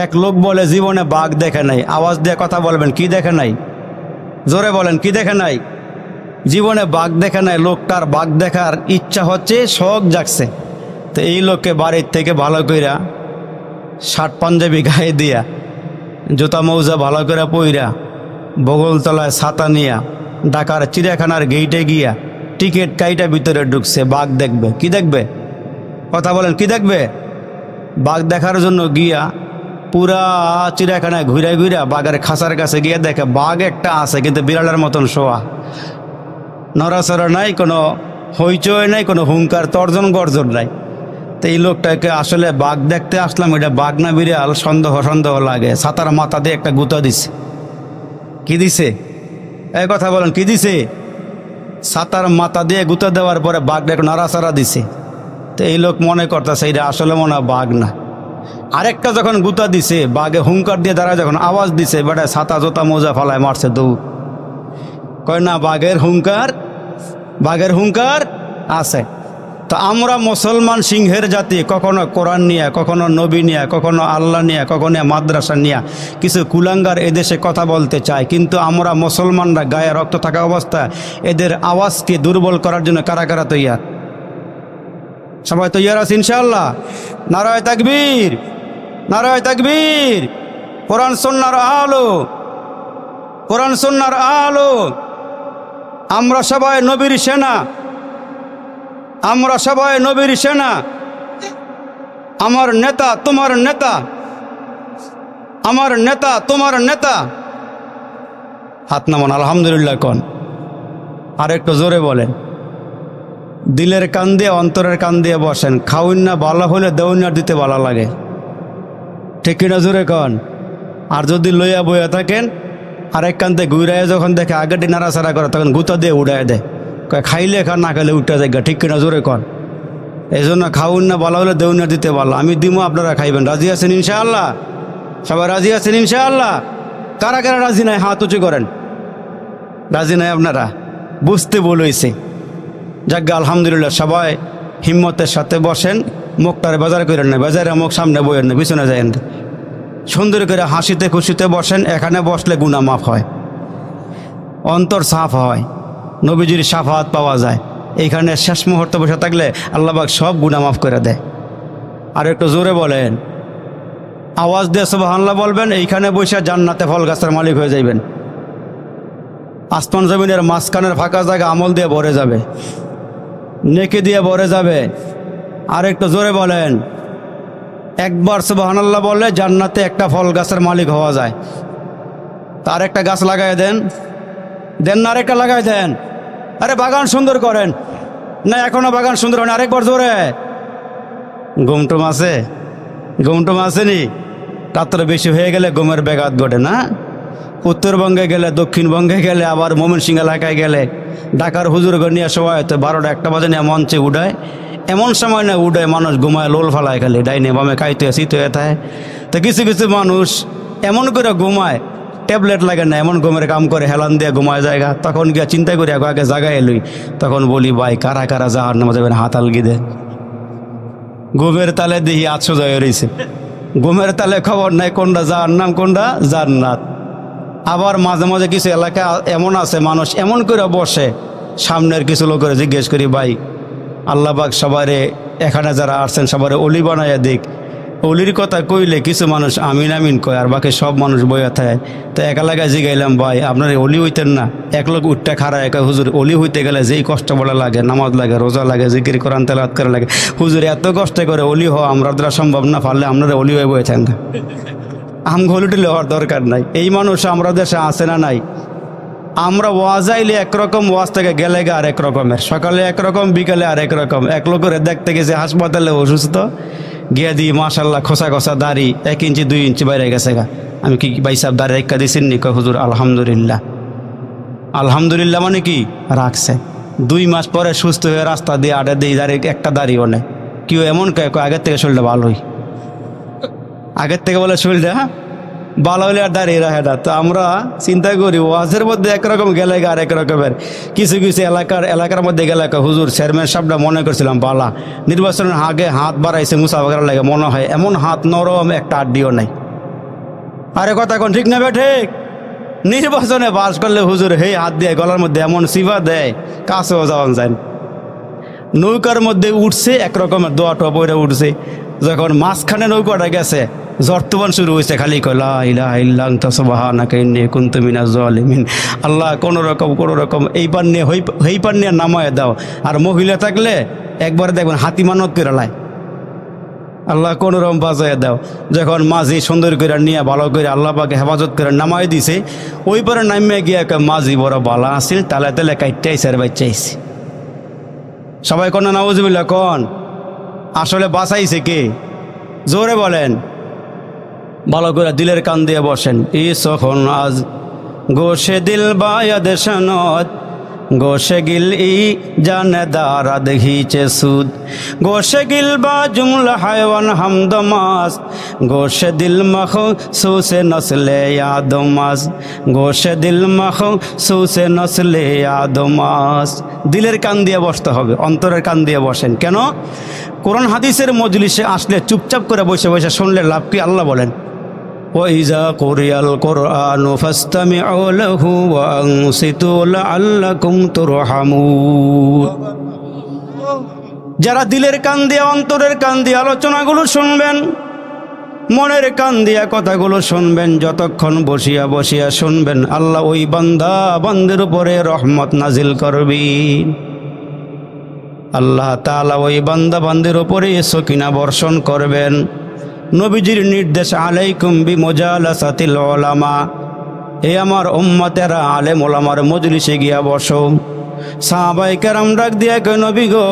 এক লোক বলে জীবনে বাঘ দেখে নাই। আওয়াজ দিয়ে কথা বলবেন, কি দেখে নাই? জোরে বলেন, কি দেখে নাই? জীবনে বাঘ দেখে নাই। লোকটার বাঘ দেখার ইচ্ছা হচ্ছে, শখ জাগছে। তো এই লোককে বাড়ির থেকে ভালো কইরা শার্ট পাঞ্জাবি গায়ে দিয়া, জুতা মৌজা ভালো করে পইরা, বগলতলায় ছাতা নিয়া ঢাকার চিড়িয়াখানার গেইটে গিয়া টিকিট কাইটা ভিতরে ঢুকছে বাঘ দেখবে। কি দেখবে? কথা বলেন, কি দেখবে? বাঘ দেখার জন্য গিয়া পুরা চিড়িয়াখানায় ঘুরে ঘুরে বাঘের খাঁচার কাছে গিয়ে দেখে বাঘ একটা আছে, কিন্তু বিড়ালের মতন শোয়া, নড়াচড়া নাই, কোনো হইচই নাই, কোনো হুঙ্কার তর্জন গর্জন নাই। তো এই লোকটাকে আসলে বাঘ দেখতে আসলাম, এটা বাঘ না বিড়াল সন্দেহ সন্দেহ লাগে। ছাতার মাথা দিয়ে একটা গুঁতা দিছে। কি দিছে? এই কথা বলেন, কি দিছে? ছাতার মাথা দিয়ে গুঁতা দেওয়ার পরে বাঘটা একটু নাড়াচাড়া দিছে। তো এই লোক মনে করতেছে এটা আসলে মনে হয় বাঘ না। আরেকটা যখন গুঁতা দিছে, বাঘে হুঙ্কার দিয়ে দাঁড়ায় যখন আওয়াজ দিছে, বেটা ছাতা জোতা মোজা ফালায় মারছে দৌড়। কয় না, বাঘের হুঙ্কার আছে। তো আমরা মুসলমান সিংহের জাতি, কখনো কোরআন নিয়ে, কখনো নবী নিয়ে, কখনো আল্লাহ নিয়ে, কখনো মাদ্রাসা নিয়ে কিছু কুলাঙ্গার এদেশে কথা বলতে চায়, কিন্তু আমরা মুসলমানরা গায়ে রক্ত থাকা অবস্থায় এদের আওয়াজকে দুর্বল করার জন্য কারা কারা তৈয়ার? সবাই তৈয়ার আছে ইনশাআল্লাহ? নারায়ে তাকবীর, নারায়ে তাকবীর। কোরআন সুন্নাহর আলো, কোরআন সুন্নাহর আলো। আমরা সবাই নবীর সেনা, আমরা সবাই নবীর সেনা। আমার নেতা তোমার নেতা, আমার নেতা তোমার নেতা। হাত নামান, আলহামদুলিল্লাহ কোন। আর একটু জোরে বলেন। দিলের কান দিয়ে অন্তরের কান দিয়ে বসেন। খাউন না বালা হলে দেউন দিতে ভালো লাগে, ঠিক কিনা? জোরে কন। আর যদি লইয়া বইয়া থাকেন, আরেক কান্তে ঘুরায় যখন দেখে আগেটি নাড়াচাড়া করে, তখন গুঁতা দিয়ে উড়ায় দেয়। খাইলে খা, না খাইলে উঠে যায়, ঠিক কিনা? জোরে কন। এই জন্য খাউন না বালা হলে দেউন দিতে পারলাম। আমি দিমো, আপনারা খাইবেন। রাজি আছেন ইনশাআল্লাহ? সবাই রাজি আছেন ইনশাআল্লাহ? কারা কারা রাজি নাই হাত উঁচু করেন। রাজি নাই আপনারা? বুঝতে ভুল হয়েছে। যাক, আলহামদুলিল্লাহ। সবাই হিম্মতের সাথে বসেন। মুখটারে বাজার করেন না, বাজারে মুখ সামনে বইয়েন না, পিছনে যায়েন। সুন্দর করে হাসিতে খুশিতে বসেন। এখানে বসলে গুনাহ মাফ হয়, অন্তর সাফ হয়, নবীজির শাফাত পাওয়া যায়। এইখানে শেষ মুহূর্তে বসে থাকলে আল্লাহ পাক সব গুনাহ মাফ করে দেয়। আর একটু জোরে বলেন, আওয়াজ দিয়ে সুবহানাল্লাহ বলবেন। এইখানে বসে জান্নাতে ফল গাছের মালিক হয়ে যাইবেন। আসমান জমিনের মাঝখানের ফাঁকা জায়গা আমল দিয়ে ভরে যাবে, নেকি দিয়ে ভরে যাবে। আর একটু জোরে বলেন, একবার সুবহানাল্লাহ বললে জান্নাতে একটা ফল গাছের মালিক হওয়া যায়। তার একটা গাছ লাগাই দেন, দেন না আরেকটা লাগাই দেন। আরে বাগান সুন্দর করেন না, এখনো বাগান সুন্দর হয় না। আরেকবার জোরে। ঘুমটুম আছে? ঘুমটুম আসেনি? রাত্র বেশি হয়ে গেলে ঘুমের ব্যাঘাত ঘটে না? উত্তরবঙ্গে গেলে, দক্ষিণবঙ্গে গেলে, আবার ময়মনসিংহ এলাকায় গেলে ঢাকার হুজুরগণ নিয়ে সবাই হয়তো 12টা 1টা বাজে নিয়ে মঞ্চে উঠায়। এমন সময় না উঠায় মানুষ ঘুমায়, লোল ফালায়, খালি ডাইনে বামে খাইতে শীত হয়ে থাকে। তো কিছু কিছু মানুষ এমন করে ঘুমায়, ট্যাবলেট লাগে না, এমন ঘুমের কাম করে, হেলান দিয়ে ঘুমায় জায়গা। তখন গিয়া চিন্তা করি আগে জায়গায় এলুই। তখন বলি, ভাই কারা কারা জাহান্নামে যাবেন হাত আলগি দেন। ঘুমের তালে দেখি 800 জয় রয়েছে। ঘুমের তালে খবর নাই কোনটা জাহান্নাম কোনটা জান্নাত। আবার মাঝে মাঝে কিছু এলাকা এমন আছে, মানুষ এমন করে বসে, সামনের কিছু লোকের জিজ্ঞেস করি, ভাই আল্লাহ পাক সবারে, এখানে যারা আসছেন সবারে অলি বানাইয়া দিক। অলির কথা কইলে কিছু মানুষ আমিন আমিন কয়, আর বাকি সব মানুষ বইয়া থাকে। তো এক এলাকায় জিগাইলাম, ভাই আপনার অলি হইতেন না? এক লোক উঠটা খাড়ায়, হুজুর অলি হইতে গেলে যেই কষ্ট বলা লাগে, নামাজ লাগে, রোজা লাগে, জিকির কোরআন তেলাওয়াত করা লাগে, হুজুর এত কষ্ট করে অলি হওয়া আমরা দ্বারা সম্ভব না, পারলে আপনারা অলি হয়ে বয়ে থাকেন। আমগুলিটি হওয়ার দরকার নাই। এই মানুষ আমরা দেশে আছে না নাই? আমরা ওয়াজ আইলে একরকম, ওয়াজ থেকে গেলে গা আরেক রকমের, সকালে একরকম, বিকালে আরেক রকম। এক লোকের দেখতে গেছে হাসপাতালে অসুস্থ, গিয়ে দিই মাশাল্লাহ খোসা খোসা দাড়ি 1 ইঞ্চি 2 ইঞ্চি বাইরে গেছে গা। আমি কি ভাই সাহেব দাড়ি রেখা দিয়েছেন নি? কয় হুজুর আলহামদুলিল্লাহ। আলহামদুলিল্লাহ মানে কি? রাখছে। 2 মাস পরে সুস্থ হয়ে রাস্তা দিয়ে আডে দিই, দাঁড়িয়ে একটা দাড়িও নেই। কেউ এমন কয় আগের থেকে শরীরটা ভালোই, আগের থেকে বলে শরীরটা ভালো হলে আর দাঁড়িয়ে রাখে না। তো আমরা চিন্তা করি ওয়াজের মধ্যে একরকম গেলে আর এক রকমের। কিছু কিছু এলাকার মধ্যে গেলে হুজুর চেয়ারম্যান সাহেবটা মনে করছিলাম বালা, নির্বাচনের আগে হাত বাড়াইছে মুসাফাকার লাগে, মনে হয় এমন হাত নরম একটা আড্ডিও নাই। আরে কথা কোন ঠিক না বে ঠিক? নির্বাচনে পাস করলে হুজুর হেই হাত দিয়ে গলার মধ্যে এমন সিফা দেয় কাছেও যাওয়া যায় না। নৌকার মধ্যে উঠছে একরকমের দোয়া টোয়া পড়ে উঠছে, যখন মাঝখানে নৌকাটা গেছে জর্তবান শুরু হয়েছে, খালি কলা ইলাহা ইল্লা আনতা সুবহানাকা ইন্নী কুনতু মিনাজ জালিমিন। আল্লাহ কোনো রকম এই পার নিয়ে হই পার নিয়ে নামায় দাও। আর মহিলা থাকলে একবার দেখবেন হাতি মানত করে লাই, আল্লাহ কোনো রকম বাজায় দাও। যখন মাঝি সুন্দর করে নিয়ে ভালো করে আল্লাহ পাকে হেফাজত করে নামাই দিছে, ওই পরে নামিয়ে গিয়ে মাঝি বড় বালা আসিল, তালে তালে কাইটাইছে আর বাচ্চাইছে। সবাই কোন নাউজুবিল্লাহ কোন? আসলে বাঁচাইছে কে? জোরে বলেন। ভালো করে দিলের কান দিয়ে বসেন। ই সখন আজ গোশে দিল বায়াদ সনদ গোশে গিল ই জানে দারা দেখিছে সুদ গোশে গিল বা জুমলা হায়ওয়ান হামদমাস গোশে দিল মখ সুসে নসলে আদমাস গোশে দিল মখ সুসে নসলে আদমাস। দিলের কান দিয়ে বসতে হবে, অন্তরের কান দিয়ে বসেন। কেন? কোরআন হাদিসের মজলিসে আসলে চুপচাপ করে বসে বসে শুনলে লাভ কি? আল্লাহ বলেন وَإِذَا قُرِئَ الْقُرْآنُ فَاسْتَمِعُوا لَهُ وَأَنصِتُوا لَعَلَّكُمْ تُرْحَمُونَ। যারা দিলের কান দিয়ে অন্তরের কান দিয়ে আলোচনাগুলো শুনবেন, মনের কান দিয়া কথাগুলো শুনবেন, যতক্ষণ বসিয়া বসিয়া শুনবেন, আল্লাহ ওই বান্দা বান্দের উপরে রহমত নাজিল করবেন। আল্লাহ তাআলা ওই বান্দা বান্দের উপরে সকিনা বর্ষণ করবেন। নবীজির নির্দেশ আলাইকুম বিমুজালাসাতিল উলামা, এ আমার উম্মতেরা আলেম ওলামার মজলিসে গিয়া বসো। সাহাবায়ে কেরাম ডাক দিয়া কয় নবী গো,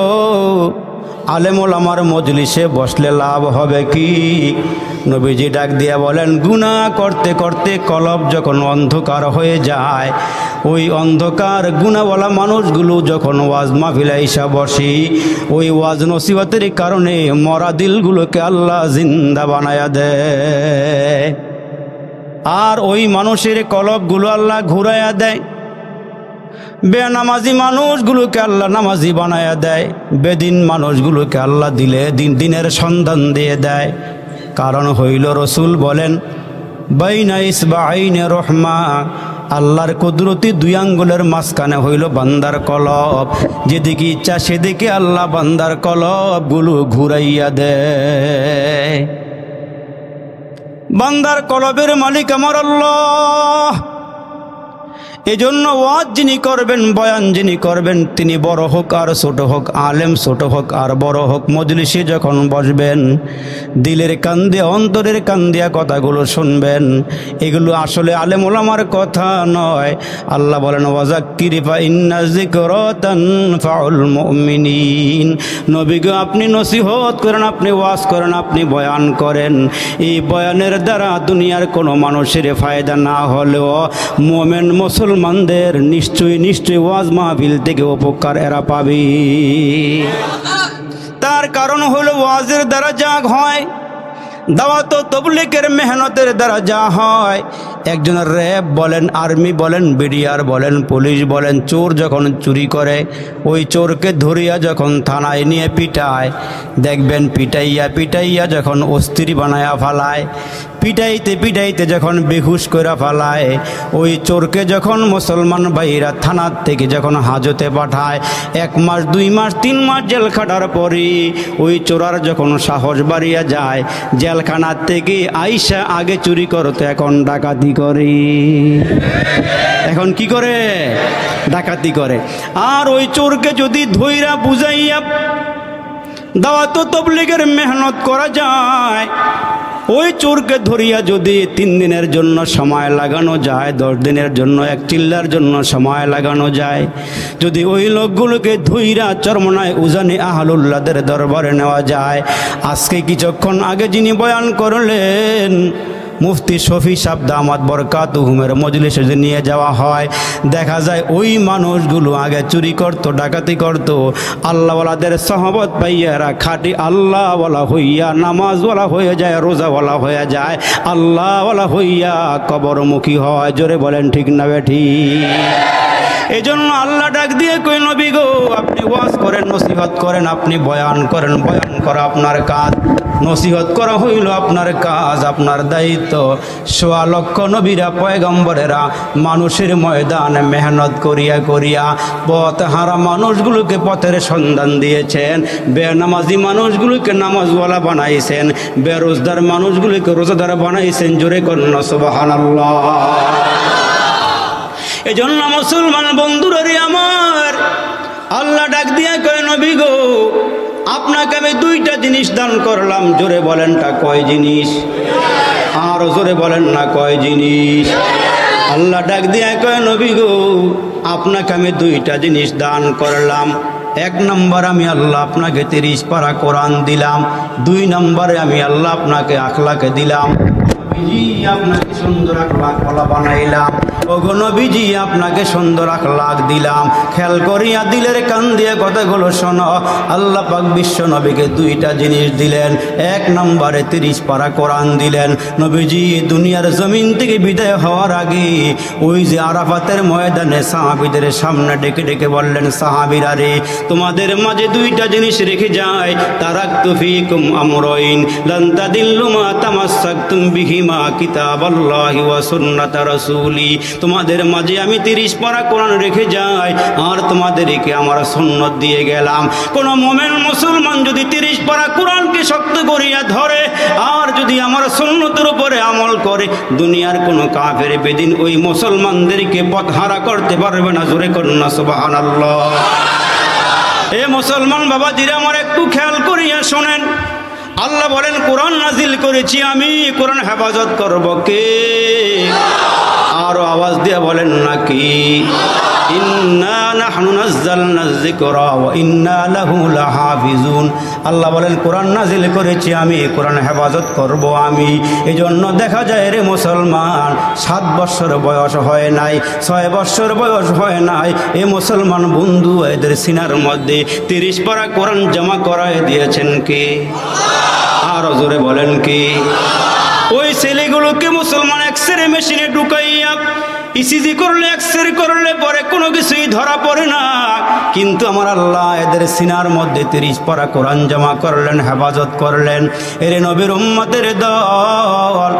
আলেম ওলামার মজলিসে বসলে লাভ হবে কি? নবীজি ডাক দিয়া বলেন গুনাহ করতে করতে কলব যখন অন্ধকার হয়ে যায়, ওই অন্ধকার গুনাহওয়ালা মানুষগুলো যখন ওয়াজ মাহফিলে আইসা বসি, ওই ওয়াজ নসিহতের কারণে মরা দিলগুলোকে আল্লাহ জিন্দা বানায়া দেয়। আর ওই মানুষের কলবগুলো আল্লাহ ঘুরাইয়া দেয়। বেনামাজি মানুষগুলোকে আল্লাহ নামাজি বানায়া দেয়। বেদিন মানুষগুলোকে আল্লাহ দিনের সন্ধান দিয়ে দেয়। কারণ হইল রসুল বলেন বাইনা ইসবাইনে রহমা, আল্লাহর কুদরতি দুই আঙ্গুলের মাঝখানে হইল বান্দার কলব। যেদিকে ইচ্ছা সেদিকে আল্লাহ বান্দার কলবগুলো ঘুরাইয়া দেয়। বান্দার কলবের মালিক আমার আল্লাহ। এজন্য ওয়াজ যিনি করবেন, বয়ান যিনি করবেন, তিনি বড় হোক আর ছোট হোক, আলেম ছোট হোক আর বড় হোক, মজলিসে যখন বসবেন দিলের কান দিয়ে অন্তরের কান দিয়া কথাগুলো শুনবেন। এগুলো আসলে আলেম ওলামার কথা নয়। আল্লাহ বলেন ওয়াজাক্কির ফা ইন্না যিকরা তানফাউল মুমিনিন। নবী গো, আপনি নসিহত করেন, আপনি ওয়াজ করেন, আপনি বয়ান করেন। এই বয়ানের দ্বারা দুনিয়ার কোনো মানুষের ফায়দা না হলেও মুমিন মুসলমানদের নিশ্চয়ই ওয়াজ মাহফিল থেকে উপকার এরা পাবে। তার কারণ হলো ওয়াজের দ্বারা যা হয়, দাওয়াত ও তাবলীগের মেহনতের দ্বারা যা হয়। একজন র্যাব বলেন, আর্মি বলেন, বিডিআর বলেন, পুলিশ বলেন, চোর যখন চুরি করে ওই চোরকে ধরিয়া যখন থানায় নিয়ে পিটায়, দেখবেন পিটাইয়া যখন অস্থির বানায়া ফালায়, পিটাইতে যখন বেহুশ করে ফালায়, ওই চোরকে যখন মুসলমান ভাইরা থানার থেকে যখন হাজতে পাঠায়, 1 মাস 2 মাস 3 মাস জেল খাটার পরে ওই চোরার যখন সাহস বাড়িয়া যায়, জেলখানার থেকে আইসা আগে চুরি করতো, এখন ডাকাতি করে। এখন কি করে? ডাকাতি করে। আর ওই চোরকে যদি ধইরা বুঝাইয়া দাওয়াত ও তাবলীগের মেহনত করা যায়, ওই চোরকে ধরিয়া যদি 3 দিনের জন্য সময় লাগানো যায়, 10 দিনের জন্য, 1 চিল্লার জন্য সময় লাগানো যায়, যদি ওই লোকগুলোকে ধইরা চরমনায় উজানি আহলুল্লাহদের দরবারে নেওয়া যায়। আজকে কিছুক্ষণ আগে যিনি বয়ান করলেন মুফতি শফি সাহেব দামাত বরকাতুহুমের মজলিসে যে নিয়ে যাওয়া হয়, দেখা যায় ওই মানুষগুলো আগে চুরি করত, ডাকাতি করত, আল্লাহওয়ালাদের সহবত পাইয়ারা খাঁটি আল্লাহওয়ালা হইয়া নামাজওয়ালা হয়ে যায়, রোজাওয়ালা হয়ে যায়, আল্লাহওয়ালা হইয়া কবরমুখী হয়। জোরে বলেন ঠিক না বেঠিক? এই জন্য আল্লাহ ডাক দিয়ে কই নবী গো আপনি ওয়াজ করেন নসিহত করেন, আপনি বয়ান করেন, বয়ান করা আপনার কাজ, নসিহত করা হইল আপনার কাজ, আপনার দায়িত্ব। সোয়া লক্ষ নবীরা পয়গম্বরেরা মানুষের ময়দানে মেহনত করিয়া করিয়া পথ হারা মানুষগুলোকে পথের সন্ধান দিয়েছেন, বেনামাজি মানুষগুলোকে নামাজওয়ালা বানাইছেন, বেরোজগার মানুষগুলোকে রোজাদার বানাইছেন। জোরে কন্যা সুবহানাল্লাহ। এই জন্য মুসলমান বন্ধুরা রে আমার, আল্লাহ ডাক দিয়া কয় নবী গো আপনাকে আমি দুইটা জিনিস দান করলাম। জোরে বলেন তা কয় জিনিস? আর জোরে বলেন না কয় জিনিস? আল্লাহ ডাক দিয়া কয় নবী গো আপনাকে আমি দুইটা জিনিস দান করলাম। এক নম্বর আমি আল্লাহ আপনাকে 30 পারা কোরআন দিলাম, 2 নম্বরে আমি আল্লাহ আপনাকে আখলাকে দিলাম। আপনাকে সুন্দর আখলাক ওয়ালা বানাইলাম। ওগো নবীজি আপনাকে সুন্দর আখলাক দিলাম। খেয়াল করিয়া দিলের কান দিয়ে কথাগুলো শোনো। আল্লাহ পাক বিশ্ব নবীকে দুইটা জিনিস দিলেন। এক নম্বরে 30 পারা কোরআন দিলেন। নবীজি দুনিয়ার জমিন থেকে বিদায় হওয়ার আগে ওই যে আরাফাতের ময়দানে সাহাবীদের সামনে ডেকে ডেকে বললেন, সাহাবীরা রে তোমাদের মাঝে দুইটা জিনিস রেখে যায়। তারাকতু ফীকুম আমরাইন লান তাদিল্লু মা তামাসসাকতুম বিহিমা কিতাবাল্লাহি ওয়া সুন্নাত রাসূলি। তোমাদের মাঝে আমি 30 পারা কোরআন রেখে যাই আর তোমাদেরকে আমার সুন্নত দিয়ে গেলাম। কোন মুমিন মুসলমান যদি 30 পারা কোরআনকে শক্ত করিয়া ধরে আর যদি আমার সুন্নতের উপরে আমল করে, দুনিয়ার কোন কাফের বেদিন ওই মুসলমানদেরকে পথহারা করতে পারবে না। জোরে কন্যা সুবহানাল্লাহ। এ মুসলমান বাবাজিরা আমার একটু খেয়াল করিয়া শোনেন। আল্লাহ বলেন কোরআন নাজিল করেছি আমি, কোরআন হেফাজত করব কে? আরো আওয়াজ দিয়ে বলেন নাকি? ইন্না নাহনু নাযালনা যিকরা ওয়া ইন্না লাহু লাহাফিজুন। আল্লাহ বলেন কোরআন নাজিল করেছি আমি, কোরআন হেফাজত করব আমি। এই জন্য দেখা যায় রে মুসলমান 7 বছর বয়স হয় নাই, 6 বছর বয়স হয় নাই, এ মুসলমান বন্ধু এদের সিনার মধ্যে 30 পারা কোরআন জমা করায় দিয়েছেন কে? আর জোরে বলেন কে? ওই ছেলেগুলোকে মুসলমান এক্সরে মেশিনে ঢুকাইয়া ইসিজি করলে এক্সরে করলে পরে কোনো কিছুই ধরা পড়ে না, কিন্তু আমার আল্লাহ এদের সিনার মধ্যে 30 পারা কোরআন জমা করলেন, হেফাজত করলেন। এর নবীর উম্মতের দল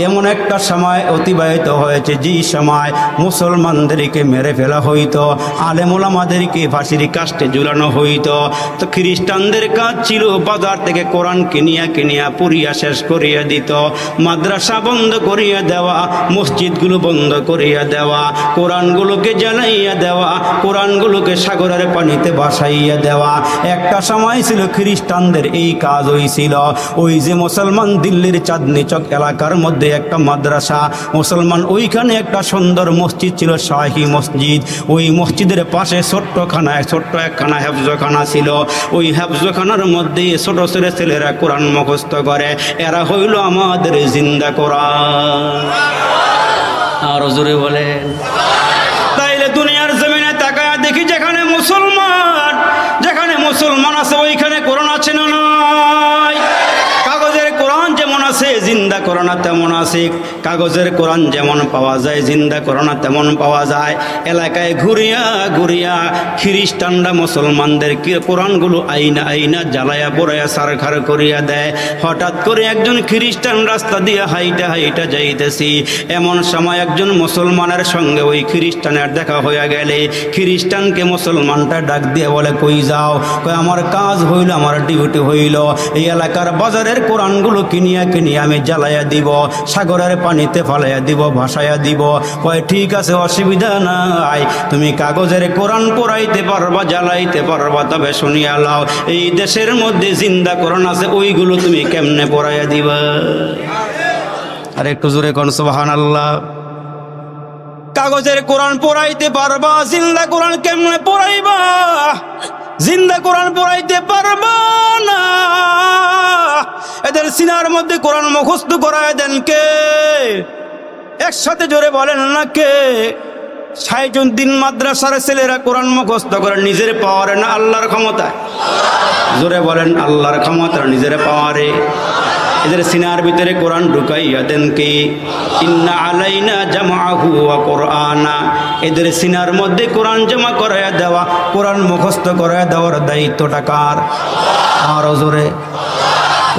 এমন একটা সময় অতিবাহিত হয়েছে যে সময় মুসলমানদেরকে মেরে ফেলা হইতো, আলেম ওলামাদেরকে ফাঁসির কাস্টে ঝুলানো হইতো। তো খ্রিস্টানদের কাজ ছিল বাজার থেকে কোরআন কিনিয়া কিনিয়া পড়িয়া শেষ করিয়া দিত, মাদ্রাসা বন্ধ করিয়া দেওয়া, মসজিদগুলো বন্ধ করিয়া দেওয়া, কোরআনগুলোকে জ্বালাইয়া দেওয়া, কোরআনগুলোকে সাগরের পানিতে ভাসাইয়া দেওয়া। একটা সময় ছিল খ্রিস্টানদের এই কাজ হইছিল। ওই যে মুসলমান দিল্লির চাঁদনি চক এলাকার মধ্যে একটা মাদ্রাসা, মুসলমান ওইখানে একটা সুন্দর মসজিদ ছিল, শাহী মসজিদ। ওই মসজিদের পাশে ছোট্ট একখানা হেফজখানা ছিল। ওই হেফজখানার মধ্যে ছোট ছোট ছেলেরা কোরআন মুখস্থ করে। এরা হইল আমাদের জিন্দা কোরআন। আর জোরে বলেন। তাইলে দুনিয়ার জমিনে তাকায়া দেখি যেখানে মুসলমান আছে ওইখানে কোরআন আছে না নাই? কাগজের কোরআন যেমন আছে জিন্দা কোরআন তেমন আছে। কাগজের কোরআন যেমন পাওয়া যায় জিন্দা কোরআন তেমন পাওয়া যায়। এলাকায় ঘুরিয়া ঘুরিয়া খ্রিস্টানরা মুসলমানদের কোরআনগুলো আইনা জ্বালায়া পোড়ায়া সারখার করিয়া দেয়। হঠাৎ করে একজন খ্রিস্টান রাস্তা দিয়ে হাইটা যাইতেছি, এমন সময় একজন মুসলমানের সঙ্গে ওই খ্রিস্টানের দেখা হইয়া গেলে খ্রিস্টানকে মুসলমানটা ডাক দিয়ে বলে, কই যাও? কয় আমার কাজ হইল, আমার ডিউটি হইল এই এলাকার বাজারের কোরআনগুলো কিনিয়া আমি জ্বালাইয়া দিব, সাগরের পানিতে ফালাইয়া দিব, ভাসাইয়া দিব। কয় ঠিক আছে, অসুবিধা নাই, তুমি কাগজের কোরআন পড়াইতে পারবা, জ্বালাইতে পারবা, তবে শুনিয়া লাও এই দেশের মধ্যে জিন্দা কোরআন আছে, ওইগুলো তুমি কেমনে পড়াইয়া দিবা? আর একটু জোরে কোন সুবহানাল্লাহ। কাগজের কোরআন পড়াইতে পারবা, জিন্দা কোরআন কেমনে পড়াইবা? জিন্দা কোরআন পড়াইতে পারবা না। এদের সিনার মধ্যে কোরআন মুখস্থ করায় দেন কে? একসাথে জোরে বলেন না কে? 60 দিন মাদ্রাসার ছেলেরা কোরআন মুখস্থ করে নিজের পাওয়ারে না আল্লাহর ক্ষমতায়? জোরে বলেন আল্লাহর ক্ষমতা নিজের পাওয়ারে। এদের সিনার ভিতরে কোরআন ঢুকাইয়া দেন কে? ইন্না আলাইনা জামাআহু ওয়া কুরআনা, এদের সিনার মধ্যে কোরআন জমা করাইয়া দেওয়া, কোরআন মুখস্থ করাইয়া দেওয়ার দায়িত্বটা কার? আর জোরে।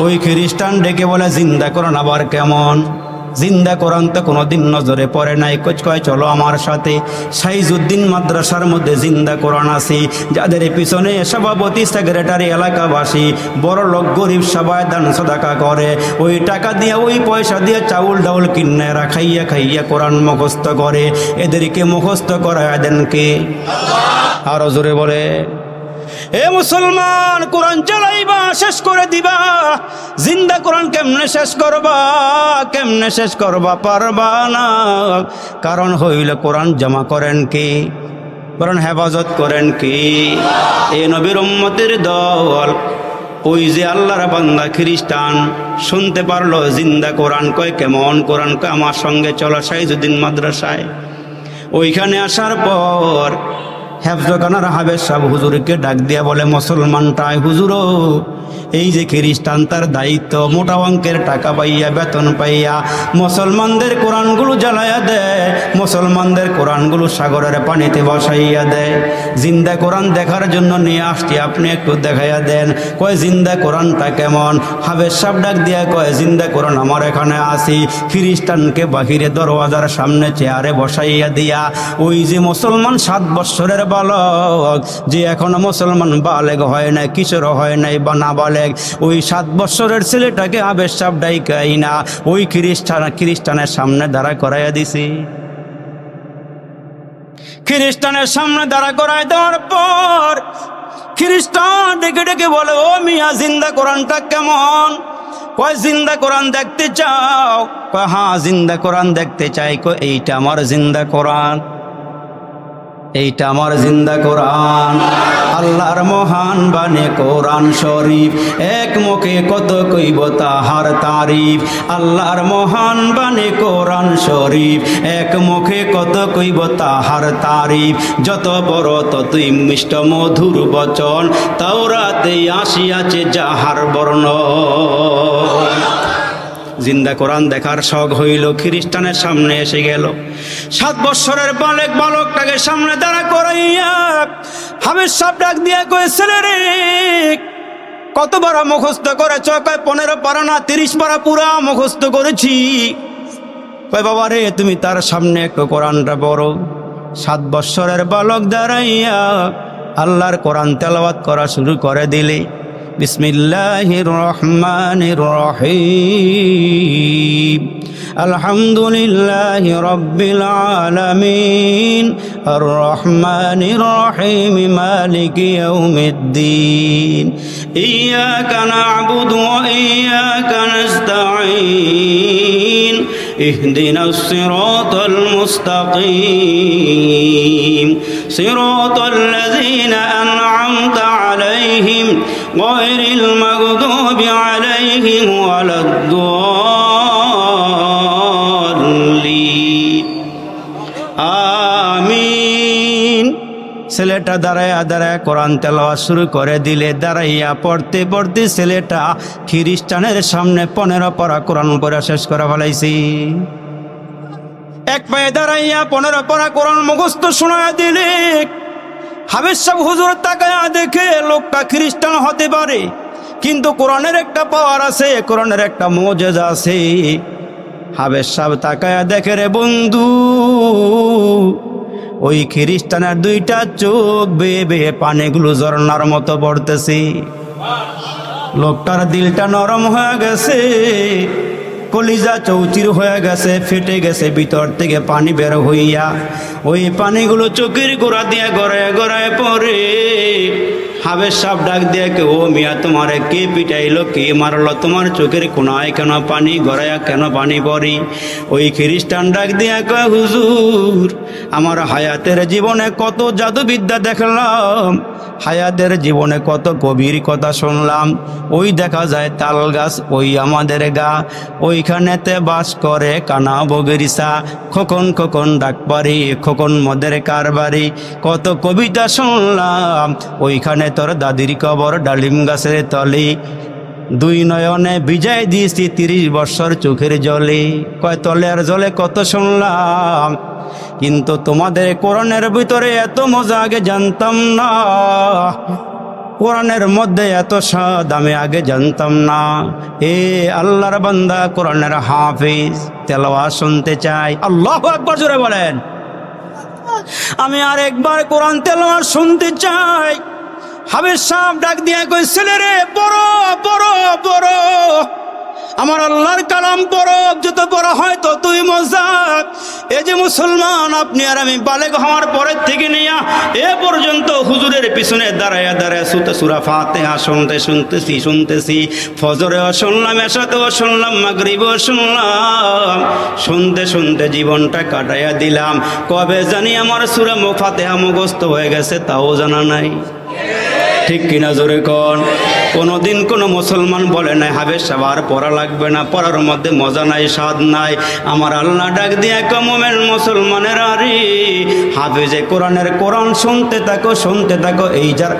ওই খ্রিস্টান ডেকে বলে জিন্দা কোরআন আবার কেমন? জিন্দা কোরআন তো কোনোদিন নজরে পড়ে নাই। কয় চলো আমার সাথে, সাইজউদ্দিন মাদ্রাসার মধ্যে জিন্দা কোরআন আছে, যাদের পিছনে সভাপতি সেক্রেটারি এলাকাবাসী বড় লোক গরিব সবাই দান সদাকা করে, ওই টাকা দিয়ে ওই পয়সা দিয়ে চাউল ডাউল কিনে খাইয়া খাইয়া কোরআন মুখস্থ করে। এদেরকে মুখস্থ করায় দেন কে? আরো জোরে বলে। এ মুসলমান, কোরআন চালাইবা, শেষ করে দিবা, জিন্দা কোরআন কেমনে শেষ করবা? কেমনে শেষ করবা? পারবা না। কারণ হইল কোরআন জমা করেন কে? কোরআন হেফাজত করেন কে? এ নবীর উম্মতের দল, ওই যে আল্লাহর বান্দা খ্রিস্টান শুনতে পারলো জিন্দা কোরআন। কয় কেমন কোরআন? কয় আমার সঙ্গে চলো সাইজউদ্দিন মাদ্রাসায়। ওইখানে আসার পর হেফজখানার হাবেজ সাহেব হুজুরকে ডাক দিয়া বলে, মুসলমানটাই হুজুর, এই যে খ্রিস্টান তার দায়িত্ব, মোটা অঙ্কের টাকা পাইয়া, বেতন পাইয়া মুসলমানদের কোরআনগুলো জ্বালাইয়া দেয়, মুসলমানদের কোরআনগুলো সাগরের পানিতে বসাইয়া দেয়। জিন্দা কোরআন দেখার জন্য নিয়ে আসছি, আপনি একটু দেখাইয়া দেন। কয় জিন্দা কোরআনটা কেমন? হাবেজ সাহেব ডাক দিয়া কয়, জিন্দা কোরআন আমার এখানে আসি। খ্রিস্টানকে বাহিরে দরওয়াজার সামনে চেয়ারে বসাইয়া দিয়া, ওই যে মুসলমান 7 বৎসরের বালক, যে এখনো মুসলমান বালেগ হয় নাই, কিশোর হয় নাই বা না বালেগ, ওই 7 বৎসরের ছেলেটাকে হাবেজ সাহেব ডাইকাই না ওই খ্রিস্টানের সামনে দাঁড়া করাইয়া দিছি। খ্রিস্টানের সামনে দাঁড়া করাই দেওয়ার পর খ্রিস্টান ডেকে ডেকে বলে, ও মিয়া, জিন্দা কোরআনটা কেমন? কয় জিন্দা কোরআন দেখতে চাও? কয় হ্যাঁ জিন্দা কোরআন দেখতে চাই। কয় এইটা আমার জিন্দা কোরআন, এইটা আমার জিন্দা কোরআন। আল্লাহর মহান বাণী কোরআন শরীফ, এক মুখে কত কইব তাহার তারিফ। আল্লাহর মহান বাণী কোরআন শরীফ, এক মুখে কত কইব তাহার তারিফ। যত বড় ততই মিষ্ট মধুর বচন, তাওরাতে আসিয়াছে যাহার বর্ণ। জিন্দা কোরআন দেখার শখ হইল, খ্রিস্টানের সামনে এসে গেল। 7 বৎসরের বালকটাকে সামনে দাঁড়া করাইয়া হাবেজ সাহেব ডাক দিয়া কয়, ছেলে রে, কত বড় মুখস্থ করেছ? কয় 15 পারা না 30 পারা পুরা মুখস্থ করেছি। কয় বাবা রে, তুমি তার সামনে একটু কোরআনটা পড়ো। 7 বৎসরের বালক দাঁড়াইয়া আল্লাহর কোরআন তেলাওয়াত করা শুরু করে দিলে। বিসমিল্লাহির রহমানির রহিম, আলহামদুলিল্লাহি রাব্বিল আলামিন, আর রহমানির রহিম, মালিকি ইয়াউমিদ্দিন, ইয়্যাকা না'বুদু ওয়া ইয়্যাকা নাস্তাঈন, ইহদিনাস সিরাতাল মুস্তাকিম, সিরাতাল লাযীনা আন'আমতা আলাইহিম গায়রিল মাগদুবি আলাইহিম ওয়ালাদ-দাল্লিন, আমিন। ছেলেটা দাঁড়ায় কোরআন তেলাওয়াত শুরু করে দিলে। দাঁড়াইয়া পড়তে পড়তে ছেলেটা খ্রিস্টানের সামনে 15 পারা কোরআন পড়া শেষ করে ফেলাইছি। এক পায়ে দাঁড়াইয়া 15 পারা কোরআন মুখস্থ শোনায় দিলে। হাবেজ সাহেব হুজুর তাকায়া দেখে লোকটা খ্রিস্টান হতে পারে, কিন্তু কোরআনের একটা পাওয়ার আছে, কোরআনের একটা মুজিজা আছে। হাবেজ সাহেব তাকায়া দেখে, রে বন্ধু, ওই খ্রিস্টানের 2টা চোখ বেয়ে বেয়ে পানিগুলো ঝর্ণার মতো পড়তেছে। লোকটার দিলটা নরম হয়ে গেছে, কলিজা চৌচির হয়ে গেছে, ফেটে গেছে ভিতর থেকে পানি বের হইয়া। ওই পানিগুলো চোখের গোড়া দিয়ে গড়ায় গড়ায় পড়ে। হাবেজ সাহেব ডাক দিয়ে, ও মিয়া, তোমারে কে পিটাইলো, কে মারলো? তোমার চোখের কোনায় কেন পানি গড়ায়া, কেন পানি পড়ি? ওই খ্রিস্টান ডাক দিয়ে কয়, হুজুর, আমার হায়াতের জীবনে কত জাদুবিদ্যা দেখলাম, হায়াতের জীবনে কত গভীর কথা শুনলাম। ওই দেখা যায় তাল গাছ, ওই আমাদের গা, ওইখানেতে বাস করে কানা বগরিসা, খোকন খোকন ডাকবাড়ি, খোকন মদের কারবারি। কত কবিতা শুনলাম, ওইখানে তোর দাদির কবর, ডালিম গাছের তলি। দুই নয়নে বিজয় দিয়েছি 30 বছর চোখের জলে। কয় তলের জলে কত শুনলাম, কিন্তু তোমাদের কোরআনের ভিতরে এত মজা আগে জানতাম না, কোরআনের মধ্যে এত স্বাদ আমি আগে জানতাম না। এ আল্লাহর বান্দা, কোরআনের হাফিজ, তেলাওয়াত শুনতে চাই। আল্লাহু আকবার জোরে বলেন। আমি আরেকবার কোরআন তেলাওয়াত শুনতে চাই। হাফেজ সাহেব ডাক দিয়ে কই, ছেলে রে পড়ো পড়ো পড়ো, আমার আল্লাহর কালাম পড়ো, যত বড় হয় ততই মজা। এই যে মুসলমান, আপনি আর আমি বালেগ হওয়ার পরের থেকে নিয়ে এ পর্যন্ত হুজুরের পিছনে দাঁড়ায়া দাঁড়ায় সূরা ফাতিহা শুনতেছি। ফজরেও শুনলাম, এশাতেও শুনলাম, মাগরিবেও শুনলাম, শুনতে শুনতে জীবনটা কাটাইয়া দিলাম। কবে জানি আমার সূরা ফাতিহা মুখস্থ হয়ে গেছে তাও জানা নাই। ঠিক কিনা জোরে কোন? কোনোদিন কোনো মুসলমান বলে নাই হাফেজ সাহেব আর পড়া লাগবে না, পড়ার মধ্যে মজা নাই, স্বাদ নাই। আমার আল্লাহ ডাক দিয়ে কমের মুসলমানের আরে হাফেজে কোরআনের কোরআন শুনতে থাকো, শুনতে থাকো।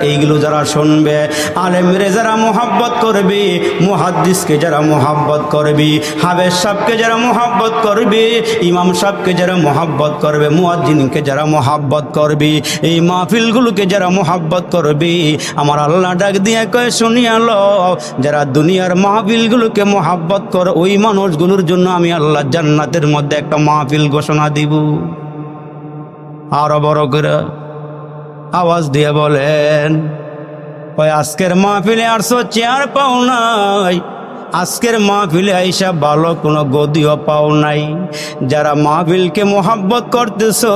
এইগুলো যারা শুনবে, আলেমরে যারা মোহাব্বত করবি, মুহাদ্দিসকে যারা মোহাব্বত করবি, হাফেজ সাহেবকে যারা মোহাব্বত করবি, ইমাম সাহেবকে যারা মোহাব্বত করবে, মুয়াজ্জিনকে যারা মোহাব্বত করবি, এই মাহফিলগুলোকে যারা মোহাব্বত করবি, আমার আল্লাহ ডাক দিয়ে কয় শুনিয়ালো, যারা দুনিয়ার মাহফিলগুলোকে মোহাব্বত করে ওই মানুষগুলোর জন্য আমি আল্লাহ জান্নাতের মধ্যে একটা মাহফিল ঘোষণা দিব। আরো বড় করে আওয়াজ দিয়ে বলেন, ওই আজকের মাহফিলে আসছো চেয়ার পাও নাই, আজকের মাহফিলে আইসা ভালো কোনো গদিও পাও নাই। যারা মাহফিলকে মোহাব্বত করতেছো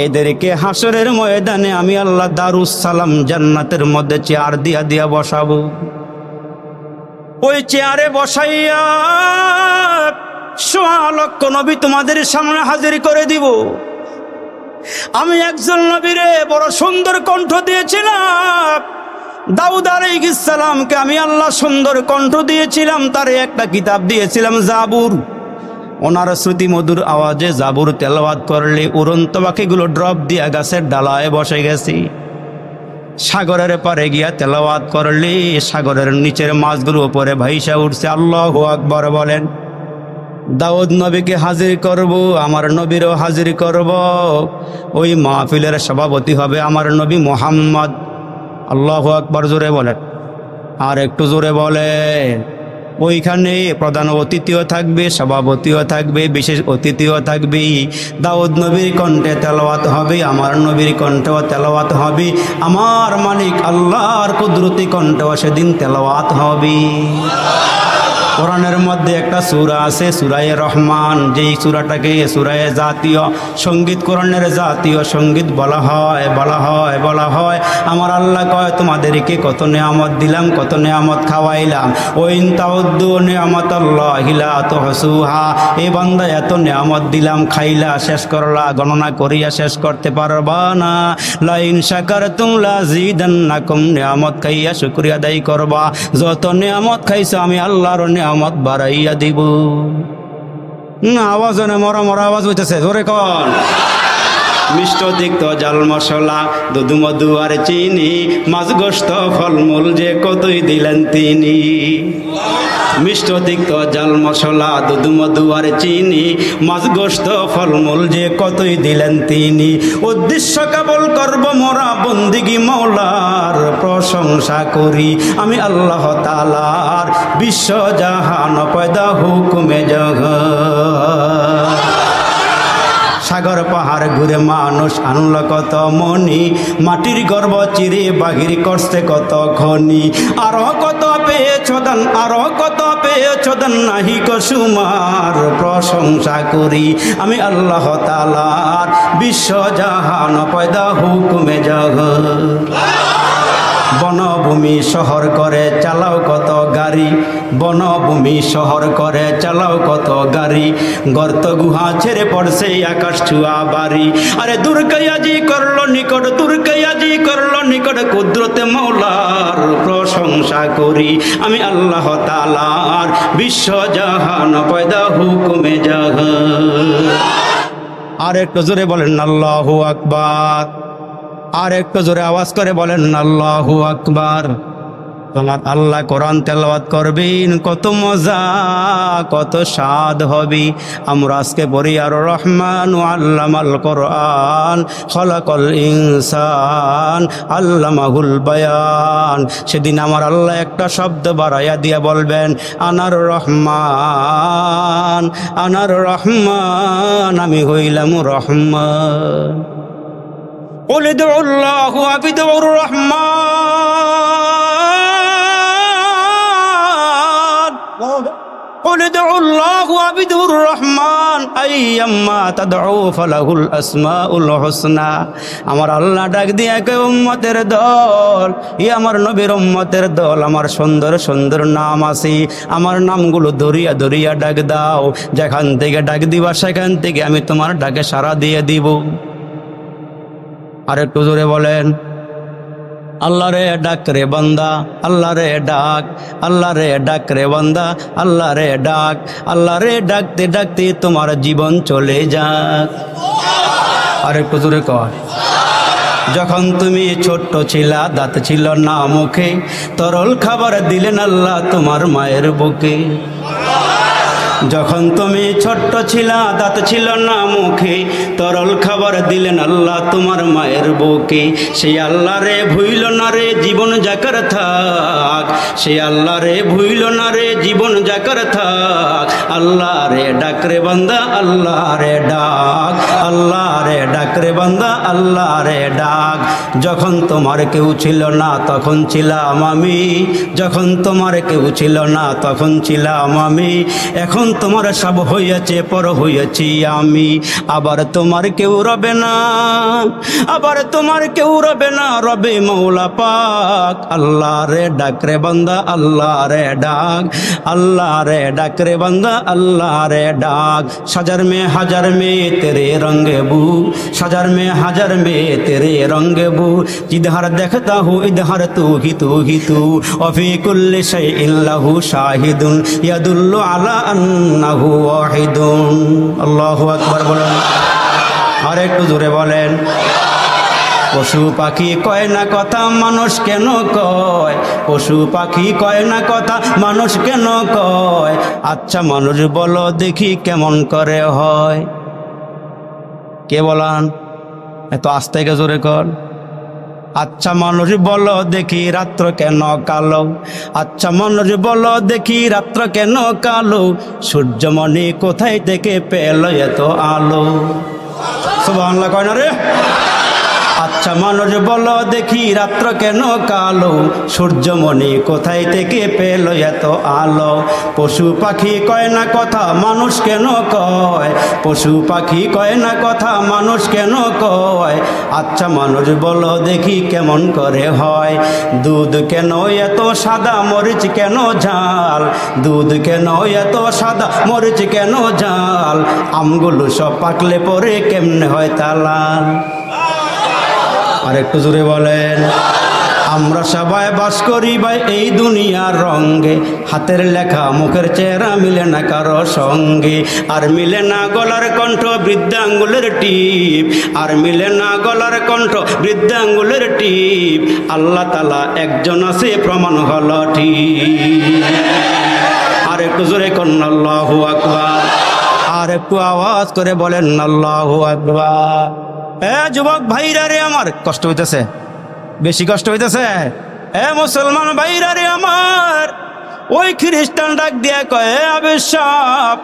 এদেরকে হাসরের ময়দানে আমি আল্লাহ দারুস সালাম জান্নাতের মধ্যে চেয়ার দিয়া দিয়া বসাবো। ওই চেয়ারে বসাইয়া 1.25 লক্ষ নবী তোমাদের সামনে হাজির করে দিব। আমি একজন নবীরে বড় সুন্দর কণ্ঠ দিয়েছিলাম, দাউদ আলাইহিস সালামকে আমি আল্লাহ সুন্দর কণ্ঠ দিয়েছিলাম, তারে একটা কিতাব দিয়েছিলাম জাবুর। ওনার শ্রুতি মধুর আওয়াজে জাবুর তেলাওয়াত করলে উড়ন্ত পাখিগুলো ড্রপ দিয়া গাছের ডালায় বসে গেছি। সাগরের পারে গিয়া তেলাওয়াত করলে সাগরের নিচের মাছগুলো উপরে ভাইসা উঠছে। আল্লাহু আকবার বলেন। দাউদ নবীকে হাজির করব, আমার নবীরও হাজির করব। ওই মাহফিলের সভাপতি হবে আমার নবী মুহাম্মদ। আল্লাহু আকবার জোরে বলেন, আর একটু জোরে বলেন। ওইখানে প্রধান অতিথিও থাকবে, সভাপতিও থাকবে, বিশেষ অতিথিও থাকবে। দাউদ নবীর কণ্ঠে তেলাওয়াত হবে, আমার নবীর কণ্ঠেও তেলাওয়াত হবে, আমার মালিক আল্লাহর কুদরতি কণ্ঠেও সেদিন তেলাওয়াত হবে। কোরআনের মধ্যে একটা সূরা আছে সূরায়ে রহমান, যেই সূরাটাকে সূরায়ে জাতীয় সঙ্গীত, কোরআনের জাতীয় সঙ্গীত বলা হয়। আমার আল্লাহ কয় তোমাদেরকে কত নেয়ামত দিলাম, কত নেয়ামত খাওয়াইলাম। ওয়াইন তাউদ্দু নিয়ামাতাল্লাহি লা তুহসুহা, এই বান্দা এত নেয়ামত দিলাম, খাইলা শেষ করলা, গণনা করিয়া শেষ করতে পারবা না। লা ইন শাকারতুম লাযিদান্নাকুম, নেয়ামত খাইয়া শুকরিয়া আদায় করবা। যত নেয়ামত খাইছো আমি আল্লাহর নেয়ামত বাড়াইয়া দিব। না আওয়াজ না, মরা আওয়াজ হইতেছে, জোরে কন। মিষ্ট তিক্ত জাল মশলা, দুধ মধু আর চিনি, মাছ গোস্ত ফলমূল যে কতই দিলেন তিনি। মিষ্ট তিক্ত জাল মশলা, দুধ মধু আর চিনি, মাছ গোস্ত ফলমূল যে কতই দিলেন তিনি। উদ্দেশ্য কেবল করব মোরা বন্দিগি মৌলার, প্রশংসা করি আমি আল্লাহ তাআলার, বিশ্ব জাহান পয়দা হুকুমে জগৎ। সাগর পাহাড় ঘুরে মানুষ আনল কত মনি, মাটির গর্ব চিরে বাহির করছে কত খনি। আরো কত পেয়েছ দান, আরো কত পেয়েছ দান, নাহি কসুমার, প্রশংসা করি আমি আল্লাহ তাআলার, বিশ্ব জাহান পয়দা হুকুমে জগৎ। বনভূমি শহর করে চালাও কত গাড়ি, বনভূমি শহর করে চালাও কত গাড়ি, গর্ত গুহা ছেড়ে পড়ছে আকাশ ছুয়া বাড়ি। আরে দুর্গায়াজি করলো নিকট, দুর্গায়াজি করলো নিকট, কুদরতে মৌলার, প্রশংসা করি আমি আল্লাহ তাআলার, বিশ্ব জাহান পয়দা হুকুমে জগৎ। আর একটু জোরে বলেন আল্লাহু আকবার, আর একটু জোরে আওয়াজ করে বলেন আল্লাহু আকবার। তোমার আল্লাহ কোরআন তেলাওয়াত করবেন, কত মজা কত স্বাদ হবে। আমরা আজকে পড়ি আর রহমান আল্লামাল কোরআন খলাকল ইনসান আল্লামাহুল বায়ান। সেদিন আমার আল্লাহ একটা শব্দ বাড়াইয়া দিয়া বলবেন, আনার রহমান, আনার রহমান, আমি হইলাম রহমান। قل ادعوا الله وابدعوا الرحمن قل ادعوا الله وابدعوا الرحمن ايما تدعوا فله الاسماء الحسنى। আমার আল্লাহ ডাক দিয়া কয়, উম্মতের দল, আমার নবীর উম্মতের দল, আমার সুন্দর সুন্দর নাম আছে, আমার নামগুলো ধরিয়া ধরিয়া ডাক দাও। যেখান থেকে ডাক দিবা সেখান থেকে আমি তোমার ডাকে সাড়া দিয়ে দিব। আর একটু জোরে বলেন, আল্লাহ রে ডাক রে বান্দা, আল্লাহ রে ডাক, আল্লাহ রে ডাক রে বান্দা, আল্লাহ রে ডাক, আল্লাহ রে ডাকতে ডাকতে তোমার জীবন চলে যাক। আর একটু জোরে কর। যখন তুমি ছোট্ট ছিলা, দাঁত ছিল না মুখে, তরল খাবার দিলেন আল্লাহ তোমার মায়ের বুকে। যখন তুমি ছোট্ট ছিলা, দাঁত ছিল না মুখে, তরল খাবার দিলেন আল্লাহ তোমার মায়ের বুকে। সেই আল্লাহ রে ভুইল না রে জীবন যাকার থাক, সেই আল্লাহ রে ভুইল না রে জীবন যাকার থাক। আল্লাহ রে ডাক রে বান্দা, আল্লাহ রে ডাক, আল্লাহ রে ডাক রে বান্দা, আল্লাহ রে ডাক। যখন তোমার কেউ ছিল না তখন ছিলাম আমি, যখন তোমার কেউ ছিল না তখন ছিলাম আমি, এখন তোমার সব হইয়াছে পর হইয়াছি আমি। আবার তোমার কেউ রবে না, আবার তোমার কেউ রবে না, রবে মৌলা পাক। আল্লাহ রে ডাক রে বান্দা, আল্লাহ রে ডাক, আল্লাহ রে ডাক রে বান্দা, আল্লাহ রে ডাক। সাজার মে হাজার মে তেরে রঙ্গে বু, সাজার মে হাজার মে তেরে রঙ্গে বু, जिधर देखता हूँ इधर तू ही तू, वफी कुल्ली शैइन लहू शाहिदुन यदुल्लु अला अन्नहु वाहिदुन। अल्लाहु আকবার বলেন। আর একটু জোরে বলেন। পশু পাখি কয় না কথা, মানুষ কেন কয়? পশু পাখি কয় না কথা, মানুষ কেন কয়? আচ্ছা মানুষ বলো দেখি কেমন করে হয়? কে বলান? এত আস্তে কে জোরে কর। আচ্ছা মানুষ বলো দেখি রাত্র কেন কালো? আচ্ছা মানুষ বলো দেখি রাত্র কেন কালো? সূর্যমণি কোথায় থেকে পেল এত আলো? সুবহানাল্লাহ কয় না রে? আচ্ছা মানুষ বলো দেখি রাত্র কেন কালো? সূর্যমণি কোথায় থেকে পেল এত আলো? পশু পাখি কয় না কথা, মানুষ কেন কয়? পশু পাখি কয় না কথা, মানুষ কেন কয়? আচ্ছা মানুষ বলো দেখি কেমন করে হয়? দুধ কেন এত সাদা, মরিচ কেন ঝাল? দুধ কেন এত সাদা, মরিচ কেন ঝাল? আমগুলো সব পাকলে পরে কেমনে হয় তা লাল? আর একটু জোরে বলেন। আমরা সবাই বাস করি ভাই এই দুনিয়ার রঙে, হাতের লেখা মুখের চেহারা মিলে না কারো সঙ্গে। আর মিলে না গলার কণ্ঠ বৃদ্ধাঙ্গুলের টিপ, আর মিলে না গলার কণ্ঠ বৃদ্ধাঙ্গুলের টিপ। আল্লাহ তাআলা একজন আছে প্রমাণ হলো ঠিক। আর একটু জোরে করেন আল্লাহু আকবার। আর একটু আওয়াজ করে বলেন আল্লাহু আকবার। যুবক ভাইরা রে আমার, কষ্ট হইতেছে? বেশি কষ্ট হইতেছে? মুসলমান ভাইরা রে আমার, ওই খ্রিস্টান ডাক দিয়া কয়, আবিশাপ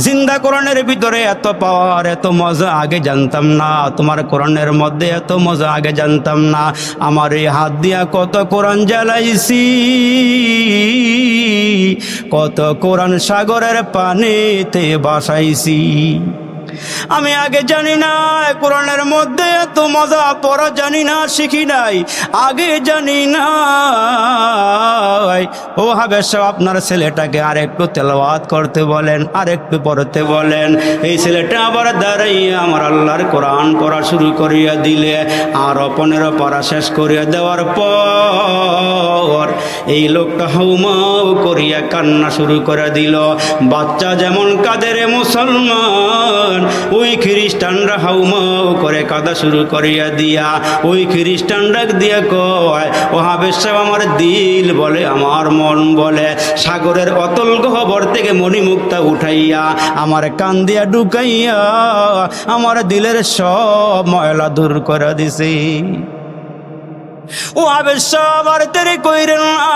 জিন্দা কোরআনের ভিতরে এত পাওয়ার, এত মজা আগে জানতাম না। তোমার কোরআনের মধ্যে এত মজা আগে জানতাম না। আমার এই হাত দিয়া কত কোরআন জ্বালাইছি, কত কোরআন সাগরের পানিতে বাসাইছি। আমি আগে জানি না কোরআনের মধ্যে এত মজা, পড়া জানি না, শিখি নাই, আগে জানি না। ও হাবেশ সাহেব, আপনার ছেলেটাকে আর একটু তেলাওয়াত করতে বলেন, আর একটু পড়তে বলেন। এই ছেলেটা আবার দাঁড়াইয়া আমার আল্লাহর কোরআন পড়া শুরু করিয়া দিলে, আর 15 পারা শেষ করিয়া দেওয়ার পর এই লোকটা হাউমাউ করিয়া কান্না শুরু করে দিল। বাচ্চা যেমন কাঁদে রে মুসলমান, মুসলমান ওই খ্রিস্টানরা হাউমাউ করে কাঁদা শুরু করিয়া দিয়া ওই খ্রিস্টান ডাক দিয়া কয় ও হাফেজ সাহেব আমার দিল বলে আমার মন বলে সাগরের অতল গহ্বর থেকে মণিমুক্তা উঠাইয়া আমার কান দিয়া ঢুকাইয়া আমার দিলের সব ময়লা দূর করে দিছে। ও হাফেজ সাহেব আর দেরি কইরেন না,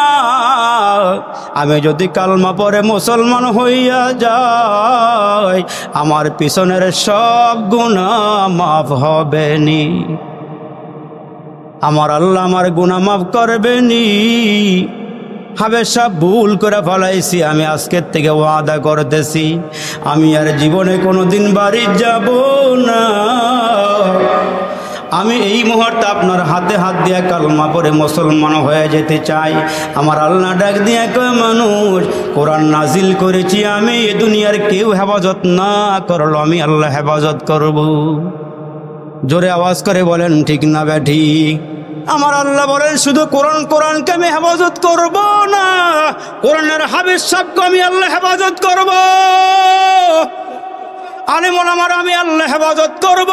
আমি যদি কালমা পরে মুসলমান হইয়া যাই আমার পিছনের সব গুনাহ মাফ হবে নি, আমার আল্লাহ আমার গুনাহ মাফ করবে নি। হাফেজ সাহেব ভুল করে ফেলাইছি, আমি আজকের থেকে ওয়াদা করতেছি আমি আর জীবনে কোনোদিন বাড়ি যাব না। আমি এই মুহূর্তে আপনার হাতে হাত দিয়ে কালমা পড়ে মুসলমান হয়ে যেতে চাই। আমার আল্লাহ ডাক দিয়ে কয় মানুষ কোরআন নাজিল করেছি আমি, এ দুনিয়ার কেউ হেফাজত না করলো আমি আল্লাহ হেফাজত করব। জোরে আওয়াজ করে বলেন ঠিক না ঠিক? আমার আল্লাহ বলেন শুধু কোরআনকে আমি হেফাজত করব না, কোরআনের হাফেজ সাহেবকে আমি আল্লাহ হেফাজত করব, আলেম ওলামার আমি আল্লাহ হেফাজত করব।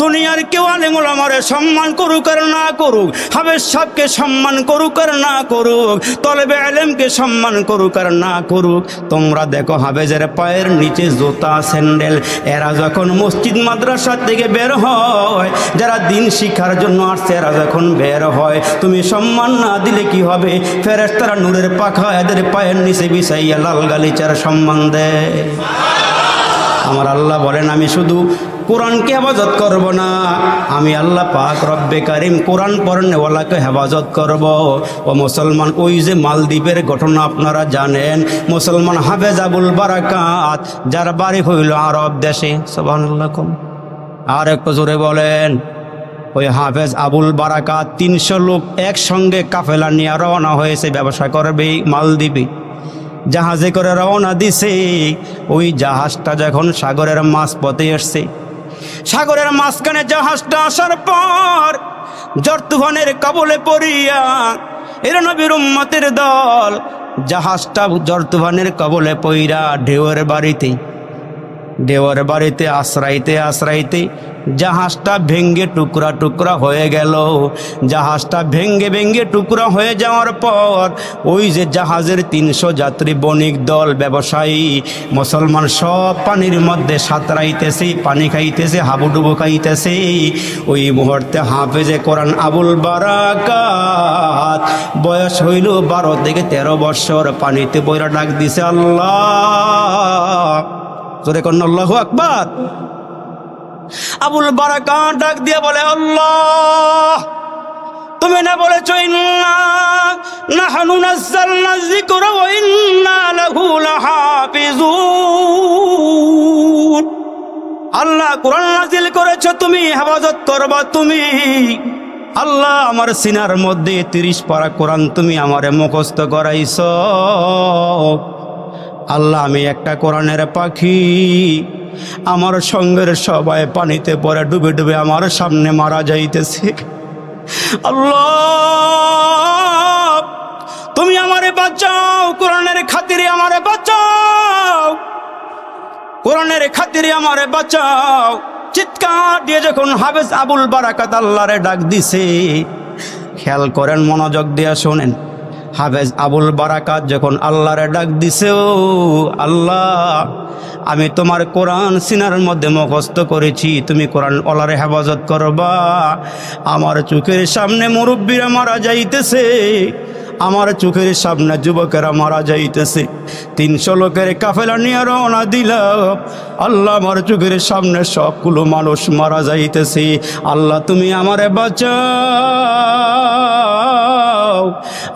দুনিয়ার কেউ আলেম ওলামারে সম্মান করুক আর না করুক, হাফেজ সাহেবকে সম্মান করুক আর না করুক, তলেবে ইলমকে সম্মান করুক আর না করুক, তোমরা দেখো হাফেজের পায়ের নিচে জুতা স্যান্ডেল, এরা যখন মসজিদ মাদ্রাসা থেকে বের হয়, যারা দিন শিক্ষার জন্য আসছে এরা যখন বের হয়, তুমি সম্মান না দিলে কি হবে? ফেরেশতারা নূরের পাখা এদের পায়ের নিচে বিছাইয়া লাল গালিচার সম্মান দেয়। আমার আল্লাহ বলেন আমি শুধু কোরআনকে হেফাজত করব না, আমি আল্লাহ পাক রব্বে কারিম কোরআন পড়নেওয়ালাকে হেফাজত করব। ও মুসলমান, ওই যে মালদ্বীপের ঘটনা আপনারা জানেন, মুসলমান হাফেজ আবুল বারাকাত যার বাড়ি হইল আরব দেশে, সুবহানাল্লাহ কম আর একটু জোরে বলেন। ওই হাফেজ আবুল বারাকাত 300 লোক একসঙ্গে কাফেলা নিয়ে রওনা হয়েছে ব্যবসা করবে মালদ্বীপে। জাহাজে করে রওনা দিছে, ওই জাহাজটা যখন সাগরের মাঝপথে আসছে, সাগরের মাঝখানে জাহাজটা আসার পর ঝড় তুফানের কবলে পড়িয়া এর নবীর উম্মতের দল জাহাজটা ঝড় তুফানের কবলে পইরা ঢেউয়ের বাড়িতে আশ্রাইতে জাহাজটা ভেঙ্গে টুকরা টুকরা হয়ে গেল। জাহাজটা ভেঙ্গে টুকরা হয়ে যাওয়ার পর ওই যে জাহাজের 300 যাত্রী বণিক দল ব্যবসায়ী মুসলমান সব পানির মধ্যে সাঁতরাইতেছে, পানি খাইতেছে, হাবুডুবু খাইতেছে। ওই মুহূর্তে হাফেজে কোরআন আবুল বারাকাত বয়স হইল 12 থেকে 13 বছর, পানিতে পয়রা ডাক দিছে আল্লাহ, জোরে কোন আল্লাহু আকবার। আবুল বারাকাত ডাক দিয়ে বলে আল্লাহ তুমি না বলেছো ইন্না নাহনু নাযালনা যিকরা ওয়া ইন্না লাহু লাহাফিজুন, আল্লাহ কোরআন নাজিল করেছো তুমি হেফাজত করবা তুমি। আল্লাহ আমার সিনার মধ্যে 30 পারা কোরআন তুমি আমারে মুখস্থ করাইছো। আল্লাহ আমি একটা কোরআনের পাখি, আমার সঙ্গের সবাই পানিতে পড়ে ডুবে ডুবে আমার সামনে মারা যাইতেছে। আল্লাহ তুমি আমারে বাঁচাও, কোরআনের খাতিরে আমারে বাঁচাও, কোরআনের খাতিরে আমারে বাঁচাও। চিৎকার দিয়ে যখন হাফেজ আবুল বারাকাত আল্লাহরে ডাক দিছে, খেয়াল করেন মনোযোগ দিয়ে শোনেন, হাফেজ আবুল বারাকাত যখন আল্লাহরে ডাক দিছে, ও আল্লাহ আমি তোমার কোরআন সিনার মধ্যে মুখস্থ করেছি, তুমি কোরআন ওলারে হেফাজত করবা। আমার চোখের সামনে মুরব্বীরা মারা যাইতেছে, আমার চোখের সামনে যুবকেরা মারা যাইতেছে, 300 লোকের কাফেলা নিয়ে রওনা দিলাম। আল্লাহ আমার চোখের সামনে সবগুলো মানুষ মারা যাইতেছে, আল্লাহ তুমি আমারে বাঁচাও।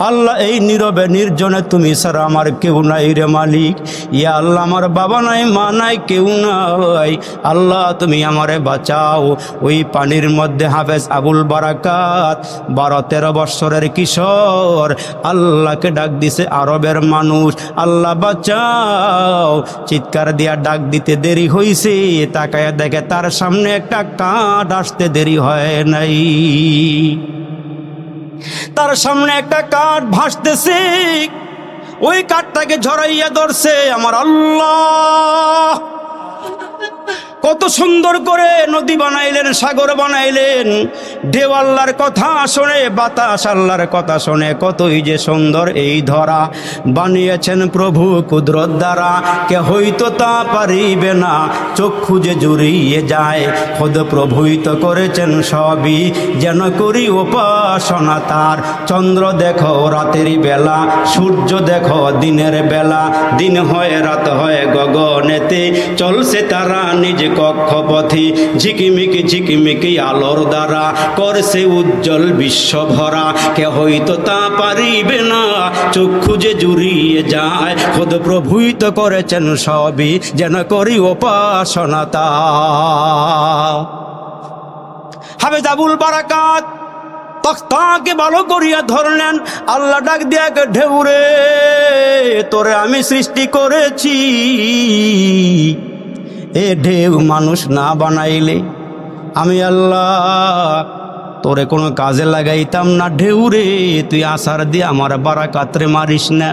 আল্লাহ এই নীরবে নির্জনে তুমি ছাড়া আমার কেউ নাই রে মালিক। ইয়া আল্লাহ আমার বাবা নাই, মা নাই, কেউ নাই, আল্লাহ তুমি আমারে বাঁচাও। ওই পানির মধ্যে হাফেজ আবুল বারাকাত 12-13 বছরের কিশোর আল্লাহকে ডাক দিছে আরবের মানুষ, আল্লাহ বাঁচাও। চিৎকার দিয়া ডাক দিতে দেরি হইছে, তাকায়া দেখে তার সামনে একটা কাঠ আসতে দেরি হয় নাই, তার সামনে একটা কাঠ ভাসতেছে, ওই কাঠটাকে ঝরাইয়া ধরছে আমার আল্লাহ। কত সুন্দর করে নদী বানাইলেন, সাগর বানাইলেন। ঢেউ আল্লাহর কথা শোনে, বাতাস আল্লাহর কথা শোনে, কতই যে সুন্দর এই ধরা বানিয়েছেন প্রভু কুদরত দ্বারা। কে হইতো তা পারিবে না, চক্ষু যে জুড়িয়ে যায়। খোদ প্রভুই তো করেছেন সবই, যেন করি উপাসনা তার। চন্দ্র দেখো রাতের বেলা, সূর্য দেখো দিনের বেলা। দিন হয় রাত হয় গগনেতে, চলছে তারা নিজ কক্ষপথে। ঝিকিমিকি ঝিকিমিকি আলোর দ্বারা করছে উজ্জ্বল বিশ্ব ভরা। কে হইতো তা পারিবে না, চক্ষু যে জুড়িয়ে যায়। খোদ প্রভুই তো করেছেন সবই, যেন করি উপাসনা তার। হাফেজ আবুল বারাকাত তখতাকে ভালো করিয়া ধরলেন। আল্লাহ ডাক দিয়া ঢেউরে, তোরে আমি সৃষ্টি করেছি, এ ঢেউ মানুষ না বানাইলে আমি আল্লাহ তোরে কোনো কাজে লাগাইতাম না। ঢেউরে তুই আসার দিয়ে আমার বারাকাতরে মারিস না।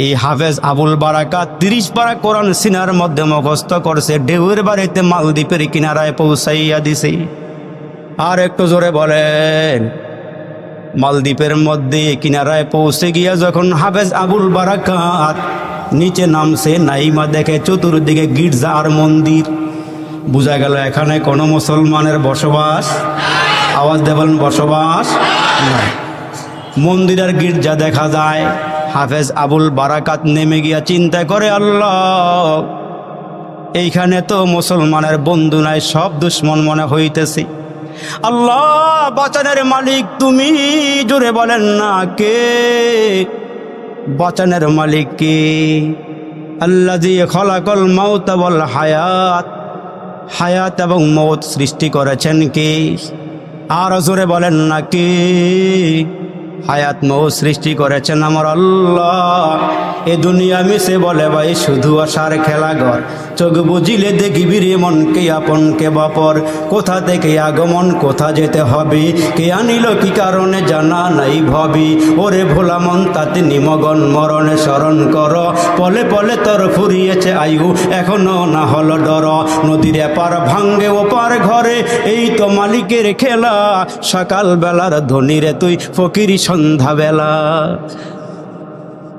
এই হাফেজ আবুল বারাকাত 30 পারা কোরআন সিনার মধ্যে মুখস্থ করছে, ঢেউয়ের বাড়িতে মালদ্বীপের কিনারায় পৌঁছাইয়া দিছে। আর একটু জোরে বলেন। মালদ্বীপের মধ্যে কিনারায় পৌঁছে গিয়া যখন হাফেজ আবুল বারাকাত নিচে নামছে, নাইমা দেখে চতুর্দিকে গির্জা আর মন্দির। বোঝা গেল এখানে কোনো মুসলমানের বসবাস, আওয়াজ দেবেন, বসবাস নাই। মন্দির আর গির্জা দেখা যায়। হাফেজ আবুল বারাকাত নেমে গিয়া চিন্তা করে, আল্লাহ এইখানে তো মুসলমানের বন্ধু নাই, সব দুশ্মন মনে হইতেছে। আল্লাহ বাঁচানের মালিক তুমি, জোরে বলেন না কে? বাঁচানের মালিক কে? আল্লাযী খালাকাল মাউতা ওয়াল হায়াত, হায়াত এবং মৌত সৃষ্টি করেছেন কে? আর জোরে বলেন না কে? হায়াত মৌত সৃষ্টি করেছেন আমার আল্লাহ। এ দুনিয়া মিশে বলে ভাই শুধু আশার খেলাঘর, চোখ বুঝিলে দেখিবি রে মনকে আপন কে বাপর। কোথা থেকে আগমন কোথা যেতে হবে, কে আনিল কি কারণে জানা নাই ভবি। ওরে ভোলা মন তাতে নিমগন মরণে স্মরণ কর, পলে পলে তোর ফুরিয়েছে আয়ু এখনো না হলো ডর। নদীর এপার ভাঙ্গে ওপার ঘরে, এই তো মালিকের খেলা। সকাল বেলার ধনীরে তুই ফকিরি সন্ধ্যাবেলা।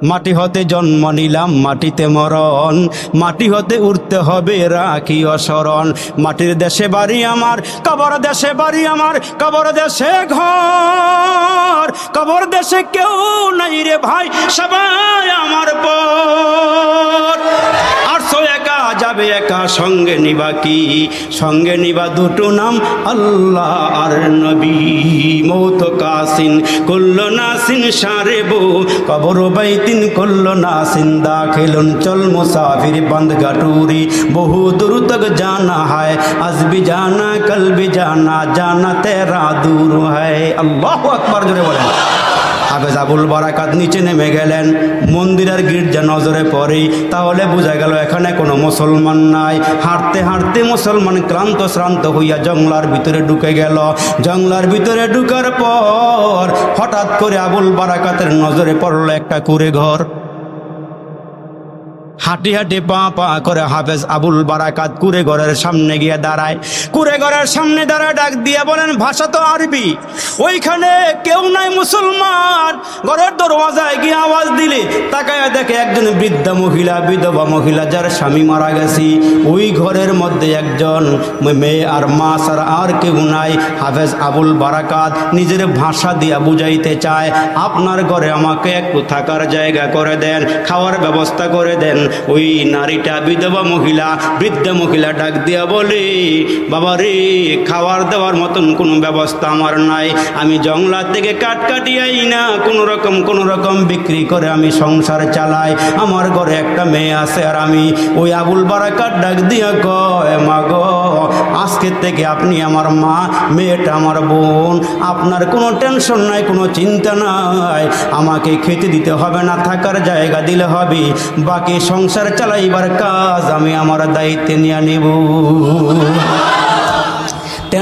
মাটি হতে জন্ম নিলাম মাটিতে মরণ, মাটি হতে উঠতে হবে রাখি অসরণ। মাটির দেশে বাড়ি আমার, কবর দেশে বাড়ি আমার, কবর দেশে ঘর। কবর দেশে কেউ নাই রে ভাই, সবাই আমার পর। আরশো একা যাবে একা, সঙ্গে নিবা কি? সঙ্গে নিবা দুটো নাম, আল্লাহ আর নবী। মৌত কাসিন কুল্লু নাসিন সারেবো, কবর বাইতিন কুল্লু নাসিন দাখিলুন। চল মুসাফির বন্দ গাটুরি, বহু দূর তক জানা है, आज भी जाना कल भी जाना, जाना तेरा दूर है। আল্লাহু আকবার জোরে বলেন। হাফেজ আবুল বারাকাত নিচে নেমে গেলেন। মন্দির আর গির্জা নজরে পড়ে, তাহলে বোঝা গেল এখানে কোনো মুসলমান নাই। হাঁটতে হাঁটতে মুসলমান ক্লান্ত শ্রান্ত হইয়া জংলার ভিতরে ঢুকে গেল। জংলার ভিতরে ঢুকার পর হঠাৎ করে আবুল বারাকাতের নজরে পড়লো একটা কুঁড়ে ঘর। হাঁটি হাঁটি পা পা করে হাফেজ আবুল বারাকাত কুঁড়ে ঘরের সামনে গিয়ে দাঁড়ায়। কুঁড়ে ঘরের সামনে দাঁড়ায় ডাক দিয়ে বলেন, ভাষা তো আরবি, ওইখানে কেউ নাই মুসলমান। ঘরের দরওয়াজায় গিয়ে আওয়াজ দিলে তাকায় দেখে একজন বৃদ্ধা মহিলা, বিধবা মহিলা যার স্বামী মারা গেছে। ওই ঘরের মধ্যে একজন মেয়ে আর মা ছাড়া আর কেউ নাই। হাফেজ আবুল বারাকাত নিজের ভাষা দিয়া বুঝাইতে চায়, আপনার ঘরে আমাকে একটু থাকার জায়গা করে দেন, খাওয়ার ব্যবস্থা করে দেন। ওই নারীটা বিধবা মহিলা, বৃদ্ধা মহিলা ডাক দিয়া বলে, বাবা রে, খাবার দেওয়ার মতন কোনো ব্যবস্থা আমার নাই। আমি জংলা থেকে কাঠ কাটিয়াই না কোনো রকম বিক্রি করে আমি সংসার চালাই। আমার ঘরে একটা মেয়ে আছে আর আমি। ওই আবুল বারাকাত ডাক দিয়া কয়, মা গো, আজকের থেকে আপনি আমার মা, মেয়েটা আমার বোন। আপনার কোনো টেনশন নাই, কোনো চিন্তা নাই। আমাকে খেতে দিতে হবে না, থাকার জায়গা দিলে হবে। বাকি সংসার চালাইবার কাজ আমি আমার দায়িত্বে নিয়ে নেব।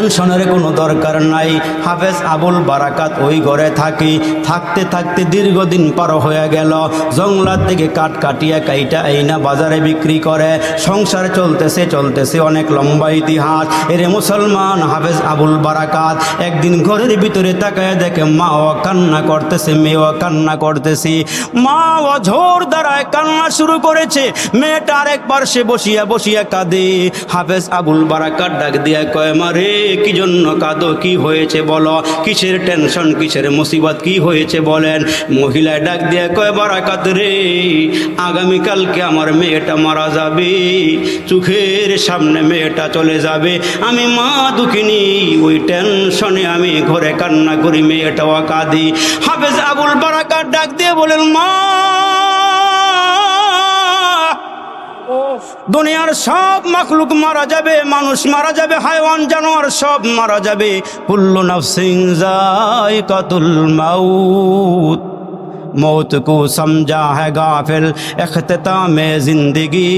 টেনশনের কোনো দরকার নাই। হাফেজ আবুল বারাকাত ওই ঘরে থাকতে থাকতে দীর্ঘদিন পার হয়ে গেল। জঙ্গলার থেকে কাঠ কাটিয়া কাইটা আইনা বাজারে বিক্রি করে সংসার চলতেছে অনেক লম্বা ইতিহাস। এরে মুসলমান, হাফেজ আবুল বারাকাত একদিন ঘরের ভিতরে তাকায় দেখে মা ও কান্না করতেছে, মেয়েও কান্না করতেছি। মা ও ঝোর দ্বারায় কান্না শুরু করেছে, মেয়েটা আরেকবার সে বসিয়া কাঁদে। হাফেজ আবুল বারাকাত ডাক দিয়া কয়, মা রে কি জন্য কাঁদো, কি হয়েছে বলো, কিসের টেনশন, কিসের মুসিবত, কি হয়েছে বলেন। মহিলায় ডাক দিয়া কয়, বারাকাত রে, আগামীকালকে আমার মেয়েটা মারা যাবে, চোখের সামনে মেয়েটা চলে যাবে, আমি মা দুঃখিনী, ওই টেনশনে আমি ঘরে কান্না করি, মেয়েটাও কাঁদি। হাফেজ আবুল বারাকাত ডাক দিয়ে বলেন, মা দুনিয়ার সব মাখলুক মারা যাবে, মানুষ মারা যাবে, হায়ওয়ান জানোয়ার সব মারা যাবে, কুল্লু নাফসিন যায়কাতুল মাউত, मौत को समझा है गाफिल इख्तिताम जिंदगी,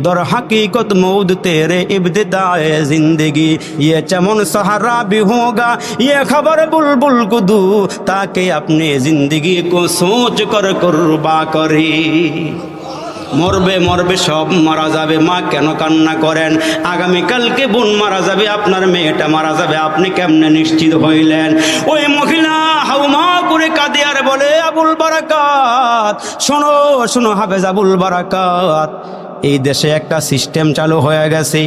दर हकीकत मौत तेरे इब्तिदाए जिंदगी, ये चमन सहारा भी होगा, ये खबर बुलबुल को दू, ताकि अपनी जिंदगी को सोच कर कुर्बा करी। মরবে সব মারা যাবে, মা কেন কান্না করেন, আগামীকালকে বোন মারা যাবে, আপনার মেয়েটা মারা যাবে, আপনি কেমনে নিশ্চিত হইলেন। ওই মহিলা হাউমা করে কাঁদে আর বলে, আবুল বারাকাত শোনো হাফেজ আবুল বারাকাত, এই দেশে একটা সিস্টেম চালু হয়ে গেছে,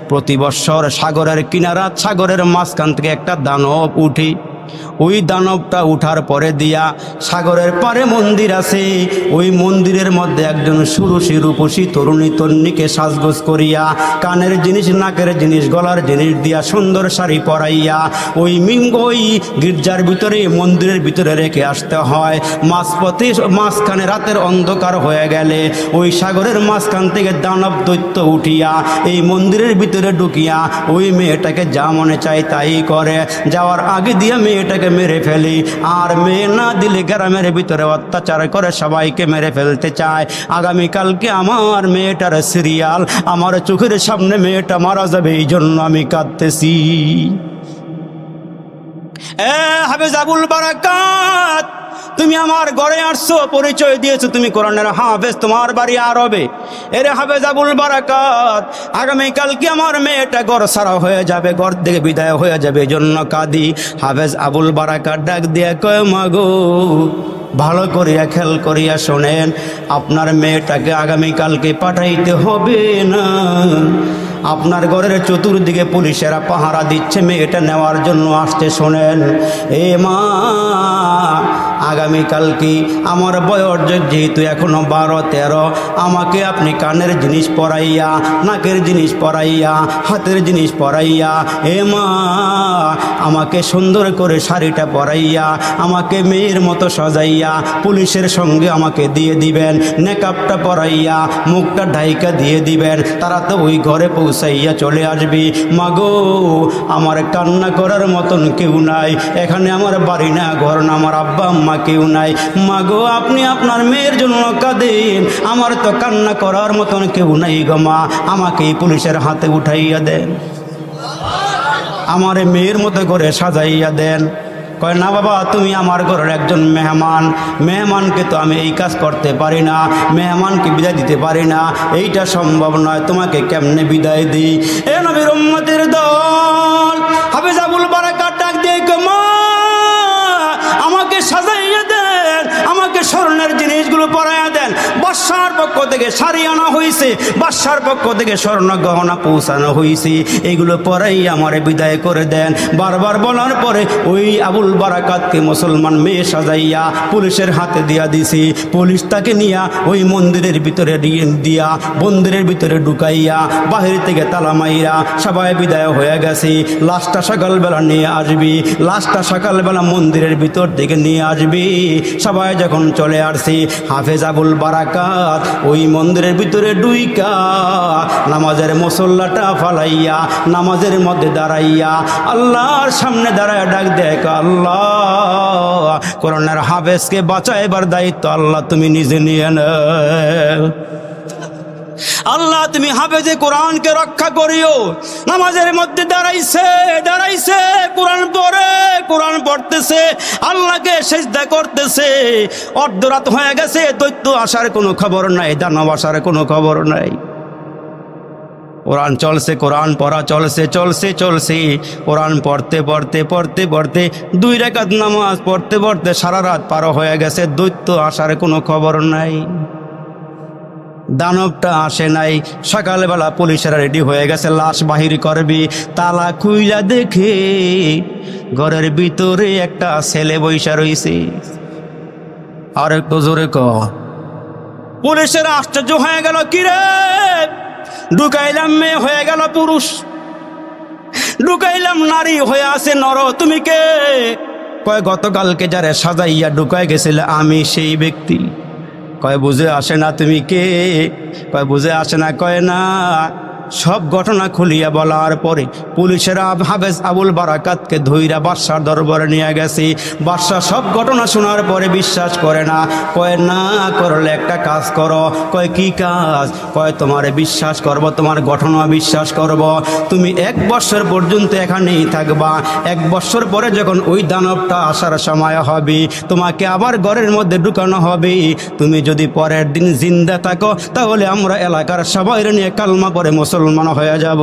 প্রতি বছর সাগরের কিনারা, সাগরের মাঝখান থেকে একটা দানব উঠি, ওই দানবটা উঠার পরে দিয়া সাগরের পারে মন্দির আছে, ওই মন্দিরের মধ্যে একজন সুরুষি রূপসী তরুণী তন্নিকে সাজগোজ করিয়া, কানের জিনিস, নাকের জিনিস, গলার জিনিস দিয়া সুন্দর শাড়ি পরাইয়া ওই গির্জার ভিতরে, মন্দিরের ভিতরে রেখে আসতে হয়। মাঝখানে রাতের অন্ধকার হয়ে গেলে ওই সাগরের মাঝখান থেকে দানব দৈত্য উঠিয়া এই মন্দিরের ভিতরে ঢুকিয়া ওই মেয়েটাকে যা মনে চায় তাই করে, যাওয়ার আগে দিয়ে মেয়েটাকে মেরে ফেলি, আর মেয়ে না দিলে গ্রামের ভিতরে অত্যাচার করে সবাইকে মেরে ফেলতে চায়। আগামীকালকে আমার মেয়েটার সিরিয়াল, আমার চোখের সামনে মেয়েটা মারা যাবে, এই জন্য আমি কাঁদতেছি। হাফেজ আবুল বারাকাত, তুমি আমার ঘরে আসছো, পরিচয় দিয়েছো তুমি কোরআনের হাফেজ, তোমার বাড়ি আরবে। এরে হাফেজ আবুল বারাকাত, আগামীকালকে আমার মেয়েটা ঘর সারা হয়ে যাবে, ঘর থেকে বিদায় হয়ে যাবে, এই জন্য কাঁদি। হাফেজ আবুল বারাকাত ডাক দিয়ে কয়, মাগো ভালো করিয়া খেয়াল করিয়া শোনেন, আপনার মেয়েটাকে আগামীকালকে পাঠাইতে হবে না, আপনার ঘরের চতুর্দিকে পুলিশেরা পাহারা দিচ্ছে, মেয়েটা নেওয়ার জন্য আসতে। শোনেন এ মা, আগামীকালকে আমার বয়স যেহেতু এখনো 12-13, আমাকে আপনি কানের জিনিস পরাইয়া, নাকের জিনিস পরাইয়া, হাতের জিনিস পরাইয়া, এ মা আমাকে সুন্দর করে শাড়িটা পরাইয়া, আমাকে মেয়ের মতো সাজাইয়া পুলিশের সঙ্গে আমাকে দিয়ে দিবেন, নেকাবটা পরাইয়া, মুখটা ঢাইকা দিয়ে দিবেন, তারা তো ওই ঘরে পৌঁছাইয়া চলে আসবি। মাগো আমার কান্না করার মতন কেউ নাই, এখানে আমার বাড়ি না, ঘর না, আমার আব্বা আম্মা কেউ নাই, মাগো আপনি আপনার মেয়ের জন্য কাঁদেন, আমার তো কান্না করার মতন কেউ নাই গো মা, আমাকে পুলিশের হাতে উঠাইয়া দেন, আমার মেয়ের মতো করে সাজাইয়া দেন। কয় না বাবা, তুমি আমার ঘরের একজন মেহমান, মেহমানকে তো আমি এই কাজ করতে পারি না, মেহমানকে বিদায় দিতে পারি না, এইটা সম্ভব নয়, তোমাকে কেমনে বিদায় দিই। এ নবীর উম্মতের দল, হাফেজ আবুল বারাকাত ডাক দিয়ে কয়, মা আমাকে সাজাইয়া দেন, আমাকে স্বর্ণের জিনিসগুলো পরাইয়া দেন। বাদশার পক্ষ থেকে শাড়ি আনা হয়েছে, বাদশার পক্ষ থেকে স্বর্ণ গহনা পৌঁছানো হয়েছে, এগুলো পরাইয়া আমারে বিদায় করে দেন। বারবার বলার পরে ওই আবুল বারাকাতকে মুসলমান মেয়ে সাজাইয়া পুলিশের হাতে দিয়া দিছি। পুলিশ তাকে নিয়া ওই মন্দিরের ভিতরে দিয়া মন্দিরের ভিতরে ঢুকাইয়া বাহির থেকে তালা মাইরা সবাই বিদায় হয়ে গেছে। লাশটা সকালবেলা নিয়ে আসবি, লাশটা সকালবেলা মন্দিরের ভিতর থেকে নিয়ে আসবি। সবাই যখন চলে আসছি, হাফেজ আবুল বারাকাত ওই মন্দিরের ভিতরে ডুইকা নামাজের মুসল্লাটা ফালাইয়া নামাজের মধ্যে দাঁড়াইয়া আল্লাহর সামনে দাঁড়ায় ডাক দেয়, আল্লাহ কোরআনের হাফেজকে বাঁচাইবার দায়িত্ব আল্লাহ তুমি নিজে নিয়ে নাও। আল্লাহ তুমি হাফেজে কোরআনকে রক্ষা করিও। নামাজের মধ্যে দাঁড়াইছে কোরআন পড়ে, কোরআন পড়তেছে, আল্লাহকে সিজদা করতেছে, অর্ধরাত হয়ে গেছে, দৈত্য আসার কোনো খবর নাই, দানব আসার কোনো খবর নাই। কোরআন চলছে, কোরআন পড়া চলছে, কোরআন পড়তে 2 রাকাত নামাজ পড়তে সারা রাত পার হয়ে গেছে, দৈত্য আসার কোনো খবর নাই, দানবটা আসে নাই। সকালবেলা পুলিশেরা রেডি হয়ে গেছে, লাশ বাহির করবি, তালা খুইলা দেখে ঘরের ভিতরে একটা ছেলে বইসা রইছে। আর একটু জোরে ক। পুলিশেরা আশ্চর্য হয়ে গেল, কিরে ঢুকাইলাম মেয়ে হয়ে গেল পুরুষ, ঢুকাইলাম নারী হয়ে আছে নর, তুমি কে? কয় গতকালকে যারে সাজাইয়া ঢুকাই গেছিলে আমি সেই ব্যক্তি। কয় বুঝে আসে না তুমি কে? কয় বুঝে আসে না। কয় না, সব ঘটনা খুলিয়া বলার পরে পুলিশেরা হাফেজ আবুল বারাকাতকে ধইরা বাদশার দরবারে নিয়ে গেছে। বাদশা সব ঘটনা শোনার পরে বিশ্বাস করে না। কয় না করলে একটা কাজ করো। কয় কি কাজ? কয় তোমারে বিশ্বাস করব, তোমার ঘটনা বিশ্বাস করব, তুমি 1 বছর পর্যন্ত এখানেই থাকবা, 1 বছর পরে যখন ওই দানবটা আসার সময় হবে তোমাকে আবার ঘরের মধ্যে ঢুকানো হবে, তুমি যদি পরের দিন জিন্দা থাকো তাহলে আমরা এলাকার সবাই নিয়ে কালমা পরে মুসলমান হয়ে যাব।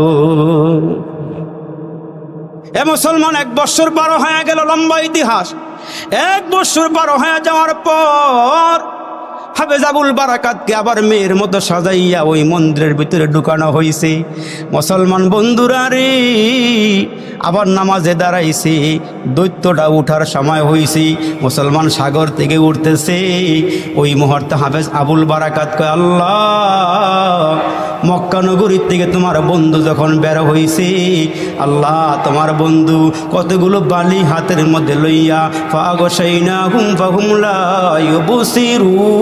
এ মুসলমান 1 বছর পার হয়ে গেল, লম্বা ইতিহাস। 1 বছর পার হয়ে যাওয়ার পর হাফেজ আবুল বারাকাতকে আবার মেয়ের মতো সাজাইয়া ওই মন্দিরের ভিতরে ঢুকানো হয়েছে। মুসলমান বন্ধুরা রে, আবার নামাজে দাঁড়াইছে, দৈত্যটা উঠার সময় হয়েছে, মুসলমান সাগর থেকে উঠতেছে। ওই মুহূর্তে হাফেজ আবুল বারাকাত কয়, আল্লাহ মক্কা নগরীর থেকে তোমার বন্ধু যখন বের হইছে, আল্লাহ তোমার বন্ধু কতগুলো বালি হাতের মধ্যে লইয়া ফাগশাইনাহুম ফাহুম লা ইউবসিরুন,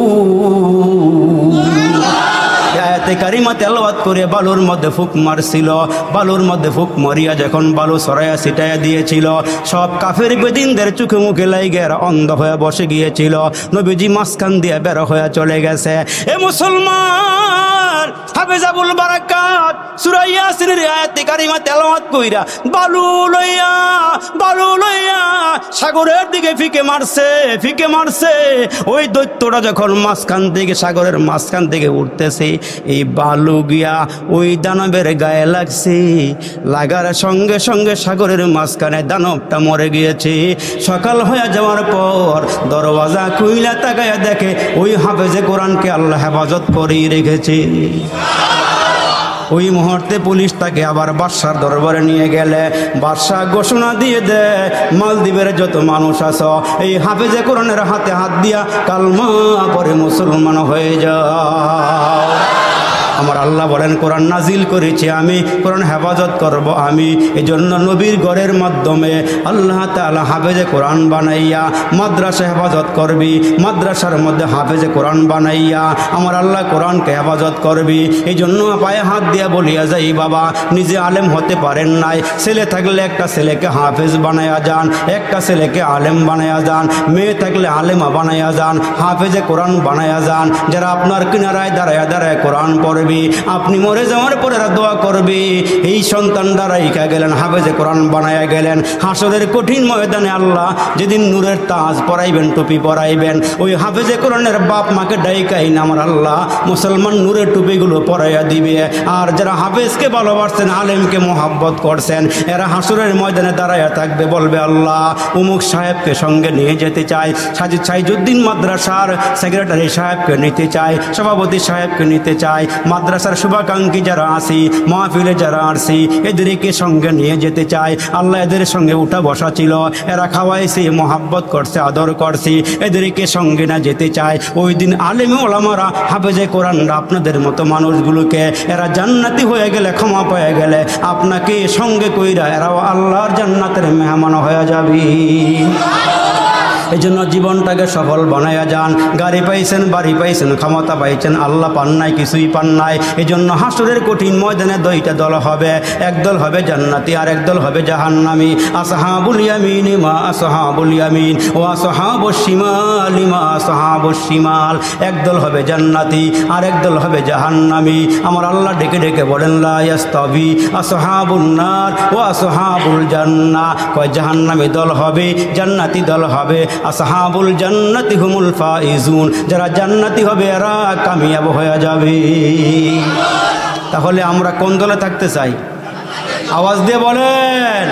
আয়াতে কারিমা তেলাওয়াত করে বালুর মধ্যে ফুক মারছিল। বালুর মধ্যে ফুক মারিয়া যখন বালু সরাইয়া ছিটাইয়া দিয়েছিল, সব কাফের বেদিনদের চোখে মুখে লাইগে অন্ধ হয়ে বসে গিয়েছিল। নবীজি মাঝখান দিয়ে বের হয়ে চলে গেছে। এ মুসলমান, হাফেজ আবুল বারাকাত সূরা ইয়াসিনের আয়াতে কারিমা তেলাওয়াত কইরা বালু লইয়া সাগরের দিকে ফিকে মারছে। ওই দৈত্যটা যখন মাঝখান থেকে, সাগরের মাঝখান থেকে উঠতেছে, এই বালু গিয়া ওই দানবের গায়ে লাগছে। লাগার সঙ্গে সঙ্গে সাগরের মাঝখানে দানবটা মরে গিয়েছে। সকাল হয়ে যাওয়ার পর দরওয়াজা খুইলা তাকায়া দেখে ওই হাফেজে কোরআনকে আল্লাহ হেফাজত করেই রেখেছে। ওই মুহূর্তে পুলিশ তাকে আবার বাদশার দরবারে নিয়ে গেলে বাদশাহ ঘোষণা দিয়ে দেয়, মালদ্বীপের যত মানুষ আছো এই হাফেজে কোরআনের হাতে হাত দিয়া কালমা পরে মুসলমান হয়ে যাও। আমার আল্লাহ বলেন, কোরআন নাজিল করেছি আমি, কোরআন হেফাজত করব আমি। এই জন্য নবীর ঘরের মাধ্যমে আল্লাহ তাআলা হাফেজে কোরআন বানাইয়া মাদ্রাসা হেফাজত করবি, মাদ্রাসার মধ্যে হাফেজে কোরআন বানাইয়া আমার আল্লাহ কোরআনকে হেফাজত করবি। এই জন্য পায়ে হাত দিয়া বলিয়া যাই, বাবা নিজে আলেম হতে পারেন নাই, ছেলে থাকলে একটা ছেলেকে হাফেজ বানাইয়া যান, একটা ছেলেকে আলেম বানাইয়া যান, মেয়ে থাকলে আলেমা বানাইয়া যান, হাফেজে কোরআন বানাইয়া যান। যারা আপনার কিনারায় দাঁড়ায় কোরআন পড়বে, আপনি মরে যাওয়ার পরে দোয়া করবে, এই সন্তান দাঁড়াইকা গেলেন, হাফেজে কোরআন বানায়া গেলেন। হাসরের কঠিন ময়দানে আল্লাহ যেদিন নূরের তাজ পরাইবেন, টুপি পরাইবেন, ওই হাফেজে কোরআনের বাপ মাকে ডাইকাই না আমার আল্লাহ মুসলমান নূরের টুপিগুলো পরাইয়া দিবে। আর যারা হাফেজকে ভালোবাসছেন, আলেমকে মোহাব্বত করছেন, এরা হাসরের ময়দানে দাঁড়াইয়া থাকবে, বলবে আল্লাহ অমুক সাহেবকে সঙ্গে নিয়ে যেতে চাই, সাজিদ সাইজুদ্দিন মাদ্রাসার সেক্রেটারি সাহেবকে নিতে চাই, সভাপতি সাহেবকে নিতে চাই, মাদ্রাসার শুভাকাঙ্ক্ষী যারা আসি, মাহফিলে যারা আসি, এদেরকে সঙ্গে নিয়ে যেতে চাই। আল্লাহ এদের সঙ্গে উঠা বসা ছিল, এরা খাওয়াইছি, মোহাব্বত করছে, আদর করছি, এদেরকে সঙ্গে না যেতে চাই। ওই দিন আলেম ওলামারা হাফেজে কোরআনরা আপনাদের মতো মানুষগুলোকে এরা জান্নাতি হয়ে গেলে, ক্ষমা পেয়ে গেলে আপনাকে সঙ্গে কইরা এরাও আল্লাহর জান্নাতের মেহমান হয়ে যাবে। এই জন্য জীবনটাকে সফল বানায়া যান। গাড়ি পাইছেন, বাড়ি পাইছেন, ক্ষমতা পাইছেন, আল্লাহ পান নাই, কিছুই পান নাই। এই জন্য হাসরের কঠিন ময়দানে দুইটা দল হবে, একদল হবে জান্নাতি আর একদল হবে জাহান্নামী। আসহাবুল ইয়ামিন মা আসহাবুল ইয়ামিন ও আসহাবুশ শিমাল মা আসহাবুশ শিমাল। একদল হবে জান্নাতি আর একদল হবে জাহান্নামী। আমার আল্লাহ ডেকে ডেকে বলেন লা ইয়াস্তাবি আসহাবুন নার ও আসহাবুল জান্নাহ। কয় জাহান্নামী দল হবে, জান্নাতি দল হবে। আসহাবুল জান্নাতি হুমুল ফাইজুন, যারা জান্নাতি হবে এরা কামিয়াব হয়ে যাবে। তাহলে আমরা কোন দলে থাকতে চাই? আওয়াজ দিয়ে বলেন।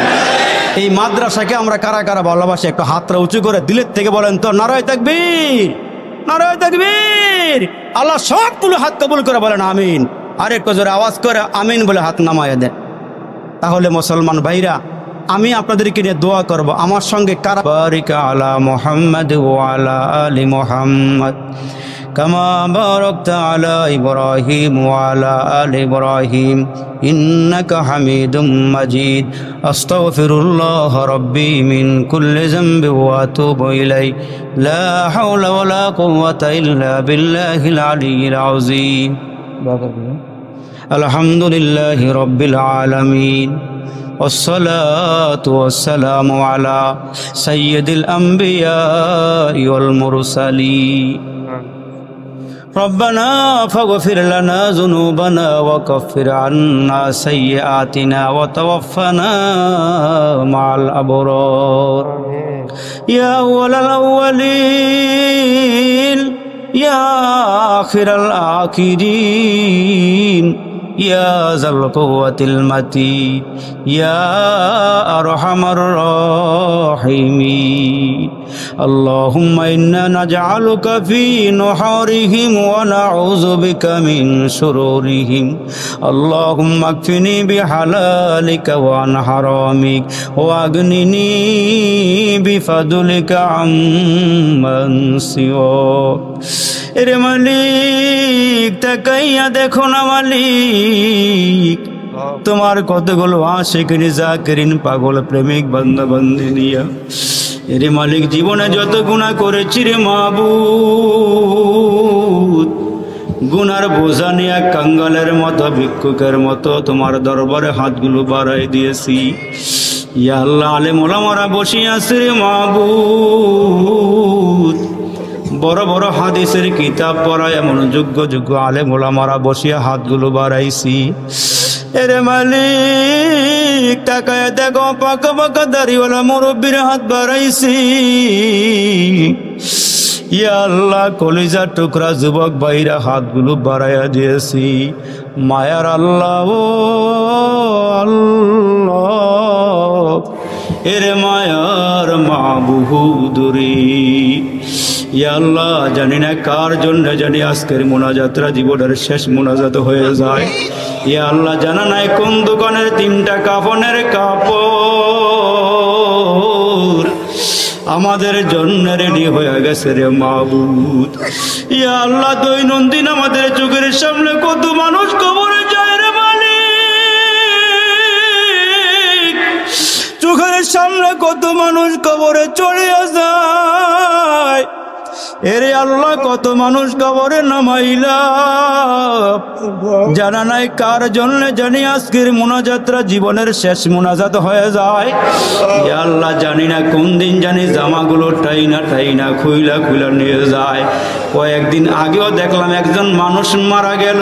এই মাদ্রাসাকে আমরা কারা কারা ভালোবাসি? একটু হাতটা উঁচু করে দিলের থেকে বলেন তো নারায়ে তাকবীর, নারায়ে তাকবীর। আল্লাহ সবগুলো হাত কবুল করে বলেন আমিন। আর একটু জোরে আওয়াজ করে আমিন বলে হাত নামায় দেন। তাহলে মুসলমান ভাইরা, আমি আপনাদেরকে নিয়ে দোয়া করব। আমার সঙ্গে কারা? বারিক আলা মুহাম্মাদ ওয়া আলা আলি মুহাম্মাদ কামা বারাকতা আলা ইব্রাহিম ওয়া আলা আলি ইব্রাহিম ইন্নাকা হামিদুম মাজিদ। আস্তাগফিরুল্লাহ রাব্বি মিন কুল্লি যামবি ওয়া আতুবু ইলাইহি লা হাওলা ওয়া লা কুওয়াতা ইল্লা বিল্লাহিল আলিয়্যিল আযীম। আলহামদুলিল্লাহি রাব্বিল আলামিন والصلاة والسلام على سيد الأنبياء والمرسلين. ربنا فاغفر لنا ذنوبنا وكفر عنا سيئاتنا وتوفنا مع الأبرار. يا أول الأولين يا آخر الآخرين يا ذا القوة المتين يا أرحم الراحمين. اللهم إنا نجعلك في نحورهم ونعوذ بك من شرورهم. اللهم اكفني بحلالك وعن حرامك واغنني بفضلك عمن سواك. এরে মালিক তাকাইয়া দেখো না মালিক, তোমার কতগুলো আশিকিন জাকিরিন পাগল প্রেমিক বান্দা বান্দি নিয়া এরে মালিক জীবনে যত গুনাহ করেছি রে মাবুদ, গুনার বোঝা নিয়ে কাঙ্গালের মতো ভিক্ষুকের মতো তোমার দরবারে হাতগুলো বাড়াই দিয়েছি। ইয়া আল্লাহ, আলেম ওলামারা বসে আছে রে মাবুদ, বড় বড় হাদিসের কিতাব পড়ায় এমন যোগ্য যোগ্য আলেম ওলামারা বসিয়া হাতগুলো বাড়াইছি। এরে মালিক তাকায় দেখো পাকা পাকা দাড়িওয়ালা মুরব্বীর হাত বাড়াইছি। ইয়া আল্লাহ, কলিজার টুকরা যুবক ভাইরা হাতগুলো বাড়াইয়া দিয়েছি। মায়ার আল্লাহ ও আল্লাহ, এরে মায়ার মাবুদুরি। ইয়া আল্লাহ, জানি না কার জন্য জানি আজকের মোনাজাতরা জীবনের শেষ মোনাজাত হয়ে যায়। ইয়া আল্লাহ, জানা নাই কোন দোকানের 3টা কাফনের কাপড় আমাদের জন্য রেডি হয়ে গেছে রে মাবুদ। ইয়া আল্লাহ, দৈনন্দিন আমাদের চোখের সামনে কত মানুষ কবরে যায় রে মালিক, চোখের সামনে কত মানুষ কবরে চলে যায়। এরে আল্লাহ, কত মানুষ কবরে নামাইলা, জানা নাই কার জন্য জানি আজকের মোনাজাতরা জীবনের শেষ মোনাজাত হয়ে যায়। ইয়া আল্লাহ, জানি না কোন দিন জানি জামাগুলো টাইনা টাইনা খুইলা খুইলা নিয়ে যায়। কয়েকদিন আগেও দেখলাম একজন মানুষ মারা গেল,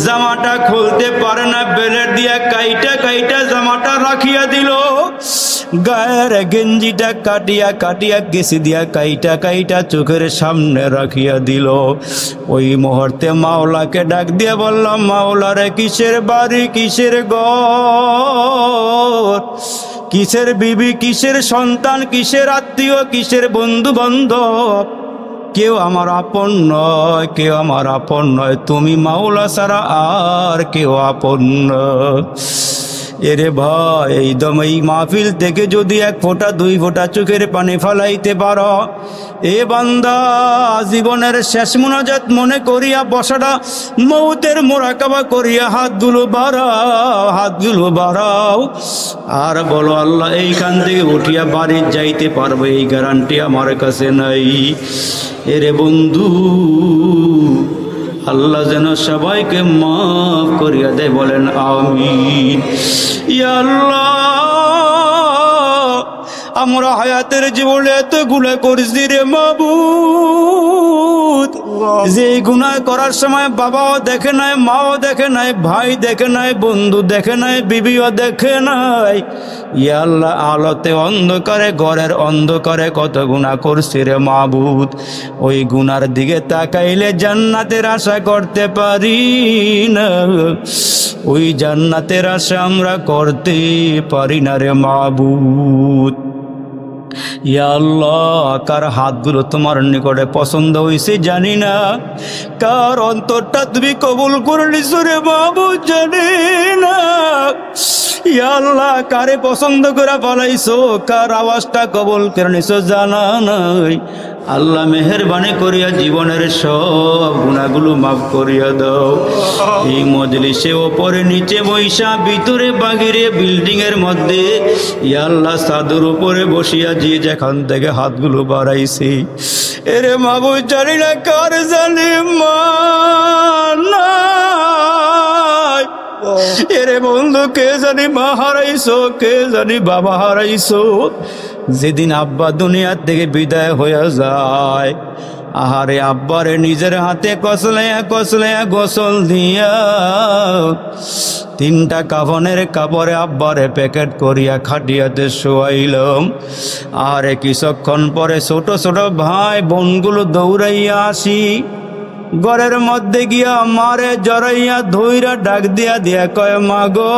জামাটা খুলতে পারে না, বেলের দিয়া কাইটা কাইটা জামাটা রাখিয়া দিল, গায়ের গেঞ্জিটা কাটিয়া কাটিয়া গেছি দিয়া কাইটা কাইটা চোখের সামনে রাখিয়া দিল। ওই মুহূর্তে মাওলাকে ডাক দিয়ে বললাম, মাওলা রে, কিসের বাড়ি, কিসের ঘর, কিসের বিবি, কিসের সন্তান, কিসের আত্মীয়, কিসের বন্ধু বান্ধব, কেউ আমার আপন নয়, কেউ আমার আপন নয়, তুমি মাওলা ছাড়া আর কেউ আপন নয়। এরে ভাই, এই মাহফিল থেকে যদি 1 ফোঁটা 2 ফোঁটা চোখের পানি ফলাইতে পারো, এ বান্দা, জীবনের শেষ মুনাজাত মনে করিয়া বসাটা মৌতের মোরাকাবা করিয়া হাতগুলো বাড়াও আর বলো, আল্লাহ এইখান থেকে উঠিয়া বাড়ি যাইতে পারবো এই গ্যারান্টি আমার কাছে নাই। এরে বন্ধু, আল্লাহ যেন সবাইকে মাফ করিয়া দেয়, বলেন আমিন। ইয়া আল্লাহ, আমরা হায়াতের জীবনে এত গুনাহ করছি রে মাবুদ, যে গুনাহ করার সময় বাবাও দেখে নাই, মাও দেখে নাই, ভাই দেখে নাই, বন্ধু দেখে নাই, বিবিও দেখে নাই। ইয়া আল্লাহ, আলোতে অন্ধকারে, ঘরের অন্ধকারে কত গুনাহ করছি রে মাবুদ। ওই গুনার দিকে তাকাইলে জান্নাতের আশা করতে পারি না, ওই জান্নাতের আশা আমরা করতে পারি না রে মাবুদ। ইয়া আল্লাহ, কার হাতগুলো তোমার নিকটে পছন্দ হয়েছে জানি না, কার অন্তরটা তুমি কবুল করে নিছো রে মাবুদ জানি না। ইয়া আল্লাহ, কারে পছন্দ করে পালাইছো, কার আওয়াজটা কবুল করে নিছো জানা নাই। আল্লাহ মেহেরবানি করিয়া জীবনের সব গুনাহগুলো মাফ করিয়া দাও। এই মজলিসে ওপরে নিচে বৈশা, ভিতরে বাহিরে বিল্ডিং এর মধ্যে, ইয়া আল্লাহ ছাদের উপরে বসিয়া যে যেখান থেকে হাতগুলো বাড়াইছি, এরে মাবুদ জানি না কার জানি মা নাই, এরে বন্ধু কে জানি মা হারাইছো, কে জানি বাবা হারাইছো। যেদিন আব্বা দুনিয়ার থেকে বিদায় হয়ে যায়, আহারে আব্বারে নিজের হাতে কসলাইয়া গোসল দিয়া 3টা কাফনের কাপড়ে আব্বারে প্যাকেট করিয়া খাটিয়াতে শোয়াইলাম। আরে কিছুক্ষণ পরে ছোট ছোট ভাই বোনগুলো দৌড়াইয়া আসি, ঘরের মধ্যে গিয়া মারে জড়াইয়া ধইরা ডাক দিয়া কয়, মা গো,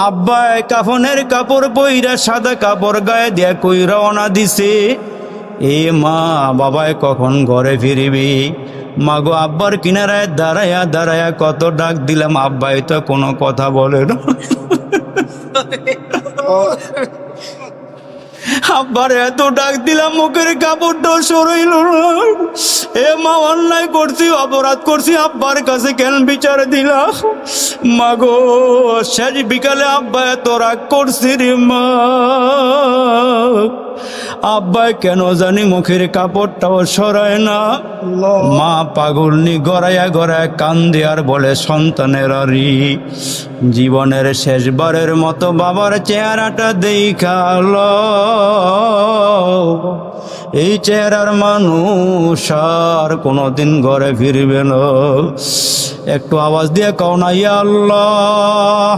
আব্বা কাফনের কাপড় পইরা সাদা কাপড় গায়ে দিয়া কই রওনা দিছে। এ মা, বাবায় কখন ঘরে ফিরবি? মা গো, আব্বার কিনারায় দাঁড়ায়া কত ডাক দিলাম, আব্বাই তো কোনো কথা বলে না। আব্বার এত ডাক দিলাম, মুখের কাপড়টা সরাইল না। এ মা, অন্যায় করছি, অপরাধ করছি, আব্বার কাছে কেন বিচার দিলাম? মা গো, শেষ বিকালে আব্বা এত রাগ করছি রে মা। আব্বা কেন জানি মুখের কাপড়টাও সরায় না। মা পাগলনি গড়াইয়া কান্দে আর বলে, সন্তানের আরি জীবনের শেষবারের মতো বাবার চেহারাটা দেখাল, এই চেহারার মানুষ আর কোনোদিন ঘরে ফিরবে না। একটু আওয়াজ দিয়ে কও না, ইয়া আল্লাহ,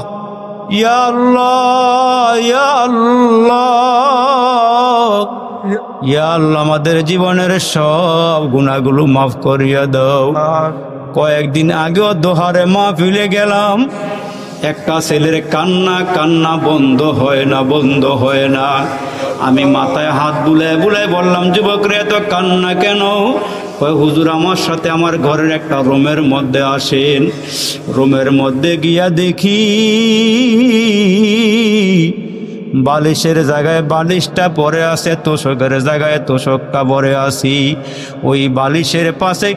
ইয়া আল্লাহ, ইয়া আল্লাহ, ইয়া আল্লাহ, আমাদের জীবনের সব গুনাহগুলো মাফ করিয়া দাও। কয়েকদিন আগেও দোহারে মাহফিলে গেলাম, একটা ছেলের কান্না বন্ধ হয় না। আমি মাথায় হাত বুলাই বললাম, যুবক রে, এত কান্না কেন? কয়, হুজুর আমার সাথে আমার ঘরের একটা রুমের মধ্যে আসেন। রুমের মধ্যে গিয়া দেখি বালিশের জায়গায় বালিশটা পরে আছে, তোষকের জায়গায় তোষকটা পরে আছি। ওই বালিশের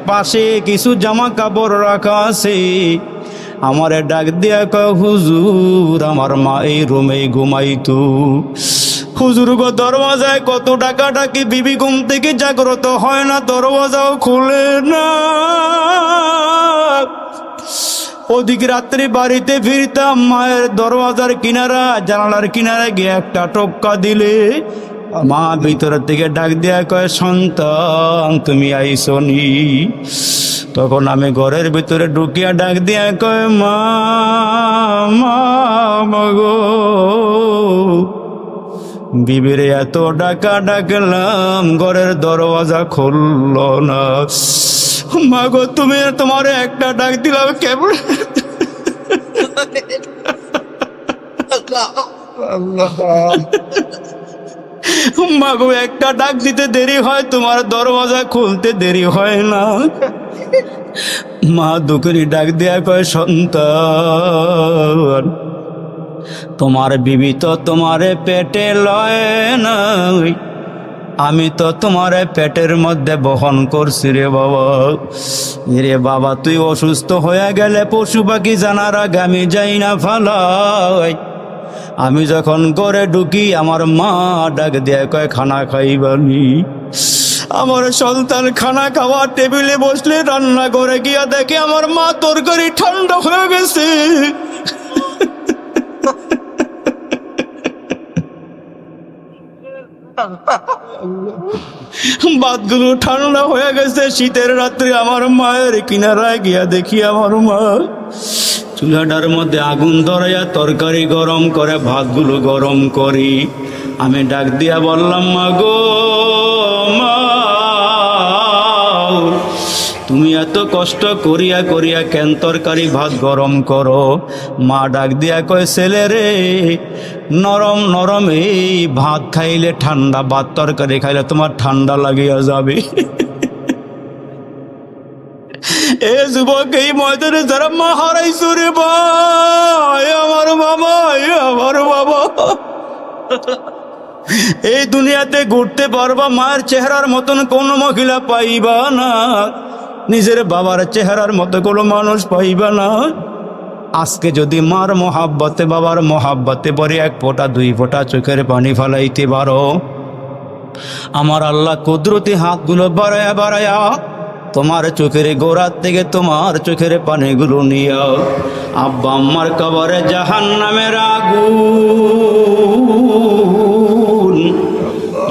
পাশে কিছু জামা কাপড় রাখা আছে। আমারে ডাক দিয়া কয়, হুজুর আমার মা এই রুমেই ঘুমাইতো। হুজুর গো, দরওয়াজায় কত ডাকাডাকি, বিবি ঘুম থেকে জাগ্রত হয় না, দরওয়াজাও খুলে না। ওদিকে রাত্রি বাড়িতে ফিরতাম, মায়ের দরওয়াজার কিনারা জানালার কিনারে গিয়ে একটা টোক্কা দিলে মা ভিতর থেকে ডাক দিয়া কয়, সন্তান তুমি আইসনি? তখন আমি ঘরের ভিতরে ঢুকিয়া ডাক দিয়া কয়, মা গো, বিবিরে এত ডাকলাম, ঘরের দরওয়াজা খুলল না। মা গো, তুমি তোমার একটা ডাক দিলাম কেমন? মা গো, একটা ডাক দিতে দেরি হয়, তোমার দরওয়াজা খুলতে দেরি হয় না। মা দুঃখেরই ডাক দেয়া কয়, সন্তান তোমার বিবি তো তোমারে পেটে লয় নাই, আমি তো তোমার পেটের মধ্যে বহন করছি রে বাবা। রে বাবা, তুই অসুস্থ হয়ে গেলে পশু পাখি জানার আগে আমি যাই না ফালাই। আমি যখন ঘরে ঢুকি আমার মা ডাক দিয়ে কয় খানা খাইবানি। আমার সন্তান খানা খাওয়ার টেবিলে বসলে রান্না করে গিয়া দেখে আমার মা তরকারি ঠান্ডা হয়ে গেছে। ভাতগুলো ঠান্ডা হয়ে গেছে। শীতের রাত্রে আমার মায়ের কিনারায় গিয়া দেখি আমার মা চুলাটার মধ্যে আগুন ধরাইয়া তরকারি গরম করে ভাতগুলো গরম করি। আমি ডাক দিয়া বললাম, মা গো মা, তুমি এত কষ্ট করিয়া করিয়া কেন তরকারি ভাত গরম করো? মা ডাক দিয়া কয়, ছেলে রে, নরম নরম এই ভাত খাইলে ঠান্ডা, ভাত তরকারি খাইলে তোমার ঠান্ডা লাগিয়া যাবে। এ যুবক, এই ময়দানে যারা মা হারাইছো রে ভাই, আমার বাবা, আমার বাবা, এই দুনিয়াতে ঘুরতে পারবা, মায়ের চেহারার মতন কোনো মহিলা পাইবা না, নিজের বাবার চেহারার মতো কোনো মানুষ পাইবা না। আজকে যদি মার মহাব্বতে, বাবার মহাব্বতে পরে এক ফোঁটা দুই ফোঁটা চোখের পানি ফালাইতে পারো, আমার আল্লাহ কুদরতি হাতগুলো বাড়ায়া বাড়ায়া তোমার চোখের গোড়ার থেকে তোমার চোখের পানিগুলো নিয়া আব্বা আম্মার কবরে জাহান্নামের আগুন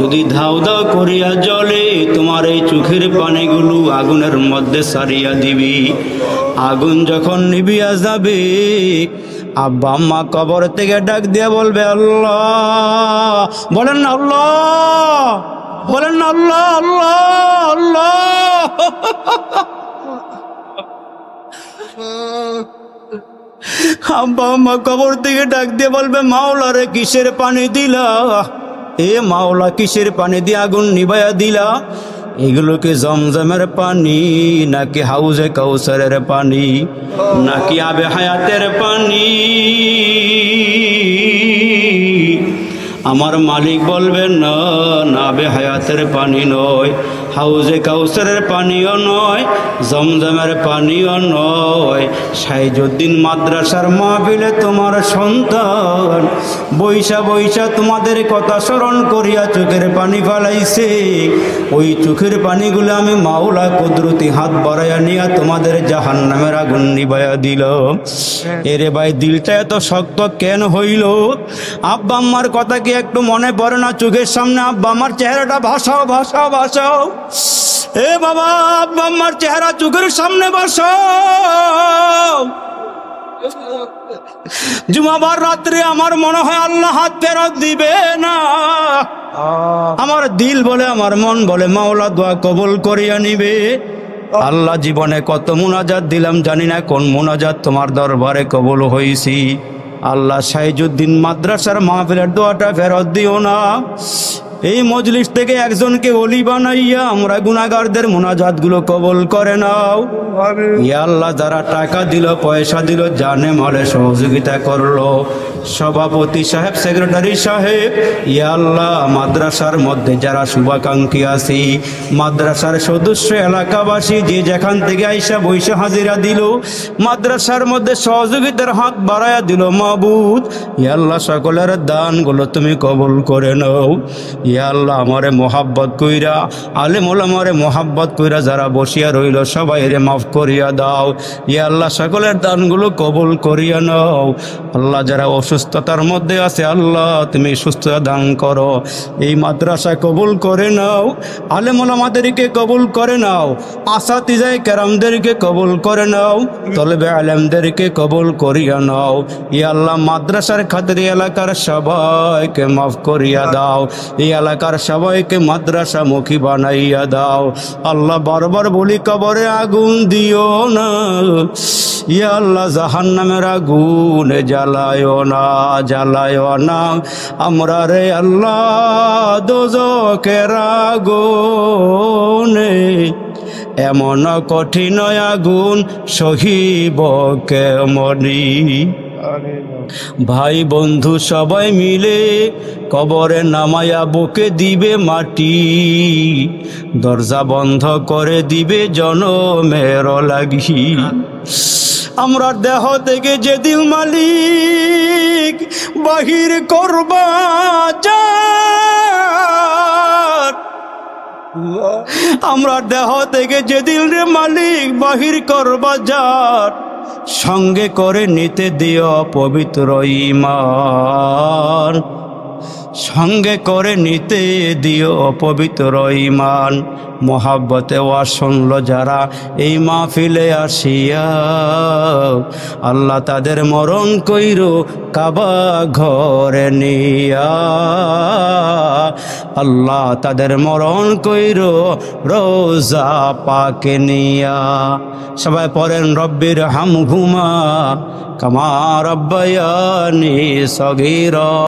যদি ধাউ ধাউ করিয়া জ্বলে, তোমার এই চোখের পানিগুলো আগুনের মধ্যে সারিয়া দিবি। আগুন যখন নিবিয়া যাবে, আব্বা আম্মা কবর থেকে ডাক দিয়া বলবে, আল্লাহ, বলেন না আল্লাহ, বলেন না আল্লাহ, আল্লাহ, আল্লাহ। আব্বা আম্মা কবর থেকে ডাক দিয়ে বলবে, মাওলা রে, কিসের পানি দিলা? এ মাওলা, কিসের পানি দিয়ে আগুন নিভাইয়া দিলা? এগুলোকে জমজমের পানি নাকি হাউজে কাউসারের পানি নাকি আবে হায়াতের পানি? আমার মালিক বলবেন, না, আবে হায়াতের পানি নয়, হাউজে কাউসারের পানিও নয়, জমজমের পানিও নয়। সাইজুদ্দিন মাদ্রাসার মাহফিলে তোমার সন্তান বৈশা বৈশা তোমাদের কথা স্মরণ করিয়া চোখের পানি ফালাইছে। ওই চোখের পানিগুলো আমি মাওলা কুদরতি হাত বাড়াইয়া নিয়া তোমাদের জাহান্নামের আগুন নিবাইয়া দিল। এরে ভাই, দিলটা এত শক্ত কেন হইল? আব্বা আম্মার কথা কি একটু মনে পড়ে না? চোখের সামনে আব্বা আম্মার চেহারাটা ভাসাও, ভাসাও, ভাসাও। এ বাবা, আব্বা আম্মার চেহারা চোখের সামনে ভাসাও। জুমাবার রাত্রে আমার মনে হয় আল্লাহ হাত ফেরত দিবে না। আমার দিল বলে, আমার মন বলে, মাওলা দোয়া কবুল করিয়া নিবে। আল্লাহ, জীবনে কত মুনাজাত দিলাম, জানি না কোন মুনাজাত তোমার দরবারে কবুল হইছি। আল্লাহ, সাইজুদ্দিন মাদ্রাসার মাহফিলের দোয়াটা ফেরত দিও না। এই মজলিস থেকে একজনকে ওলি বানাইয়া আমরা গুনাহগারদের মুনাজাতগুলো কবুল করে নাও। ইয়া আল্লাহ, যারা টাকা দিল, পয়সা দিল, জানে মালে সহযোগিতা করলো, সভাপতি সাহেব, সেক্রেটারি সাহেব, ইয়া আল্লাহ, মাদ্রাসার মধ্যে যারা শুভাকাঙ্ক্ষী আছি, মাদ্রাসার সদস্য, এলাকাবাসী, যে যেখান থেকে আইসা বৈশা হাজিরা দিল, মাদ্রাসার মধ্যে সহযোগিতার হাত বাড়ায়া দিল, মাবুদ, ইয়া আল্লাহ, সকলের দানগুলো তুমি কবুল করে নাও। ইয়া আল্লাহ, আমারে মোহাব্বত কইরা, আলেম ওলামারে মোহাব্বত কইরা যারা বসিয়া রইল, সবাই রে মাফ করিয়া দাও। ইয়া আল্লাহ, সকলের দানগুলো কবুল করিয়া নাও। আল্লাহ, যারা অসুস্থতার মধ্যে আছে, আল্লাহ তুমি সুস্থতা দান করো। এই মাদ্রাসা কবুল করে নাও, আলেম ওলামাদেরকে কবুল করে নাও, আসাতিজায়ে কেরামদেরকে কবুল করে নাও, তলবে আলেমদেরকে কবুল করিয়া নাও। ইয়া আল্লাহ, মাদ্রাসার খাতিরে এলাকার সবাইকে মাফ করিয়া দাও। এই এলাকার সবাইকে মাদ্রাসা মুখী বানাইয়া দাও। আল্লাহ, বারবার বলি, কবরে আগুন দিও না। ইয়া আল্লাহ, জাহান্নামের আগুনে জ্বালায়ও না, জ্বালায়ও না আমরা রে আল্লাহ, দোজখের আগুনে এমন কঠিন আগুন সহিব কেমনি। ভাই বন্ধু সবাই মিলে কবরে নামায়া বুকে দিবে মাটি, দরজা বন্ধ করে দিবে জনমের লাগি। আমরা দেহ থেকে যেদিন মালিক বাহির করবা যার, আমরা দেহ থেকে যেদিন রে মালিক বাহির করবা যার, সঙ্গে করে নিতে দিও পবিত্র ঈমান, সঙ্গে করে নিতে দিও পবিত্র ঈমান। মোহাব্বতে ওয়াজ শুনলো যারা এই মাহফিলে আসিয়া, আল্লাহ তাদের মরণ কইরো কাবা ঘরে নিয়া, আল্লাহ তাদের মরণ কইরো রোজা পাকে নিয়া। সবাই পড়েন রব্বির হামহুমা কামা রব্বায়ানি সগীরা।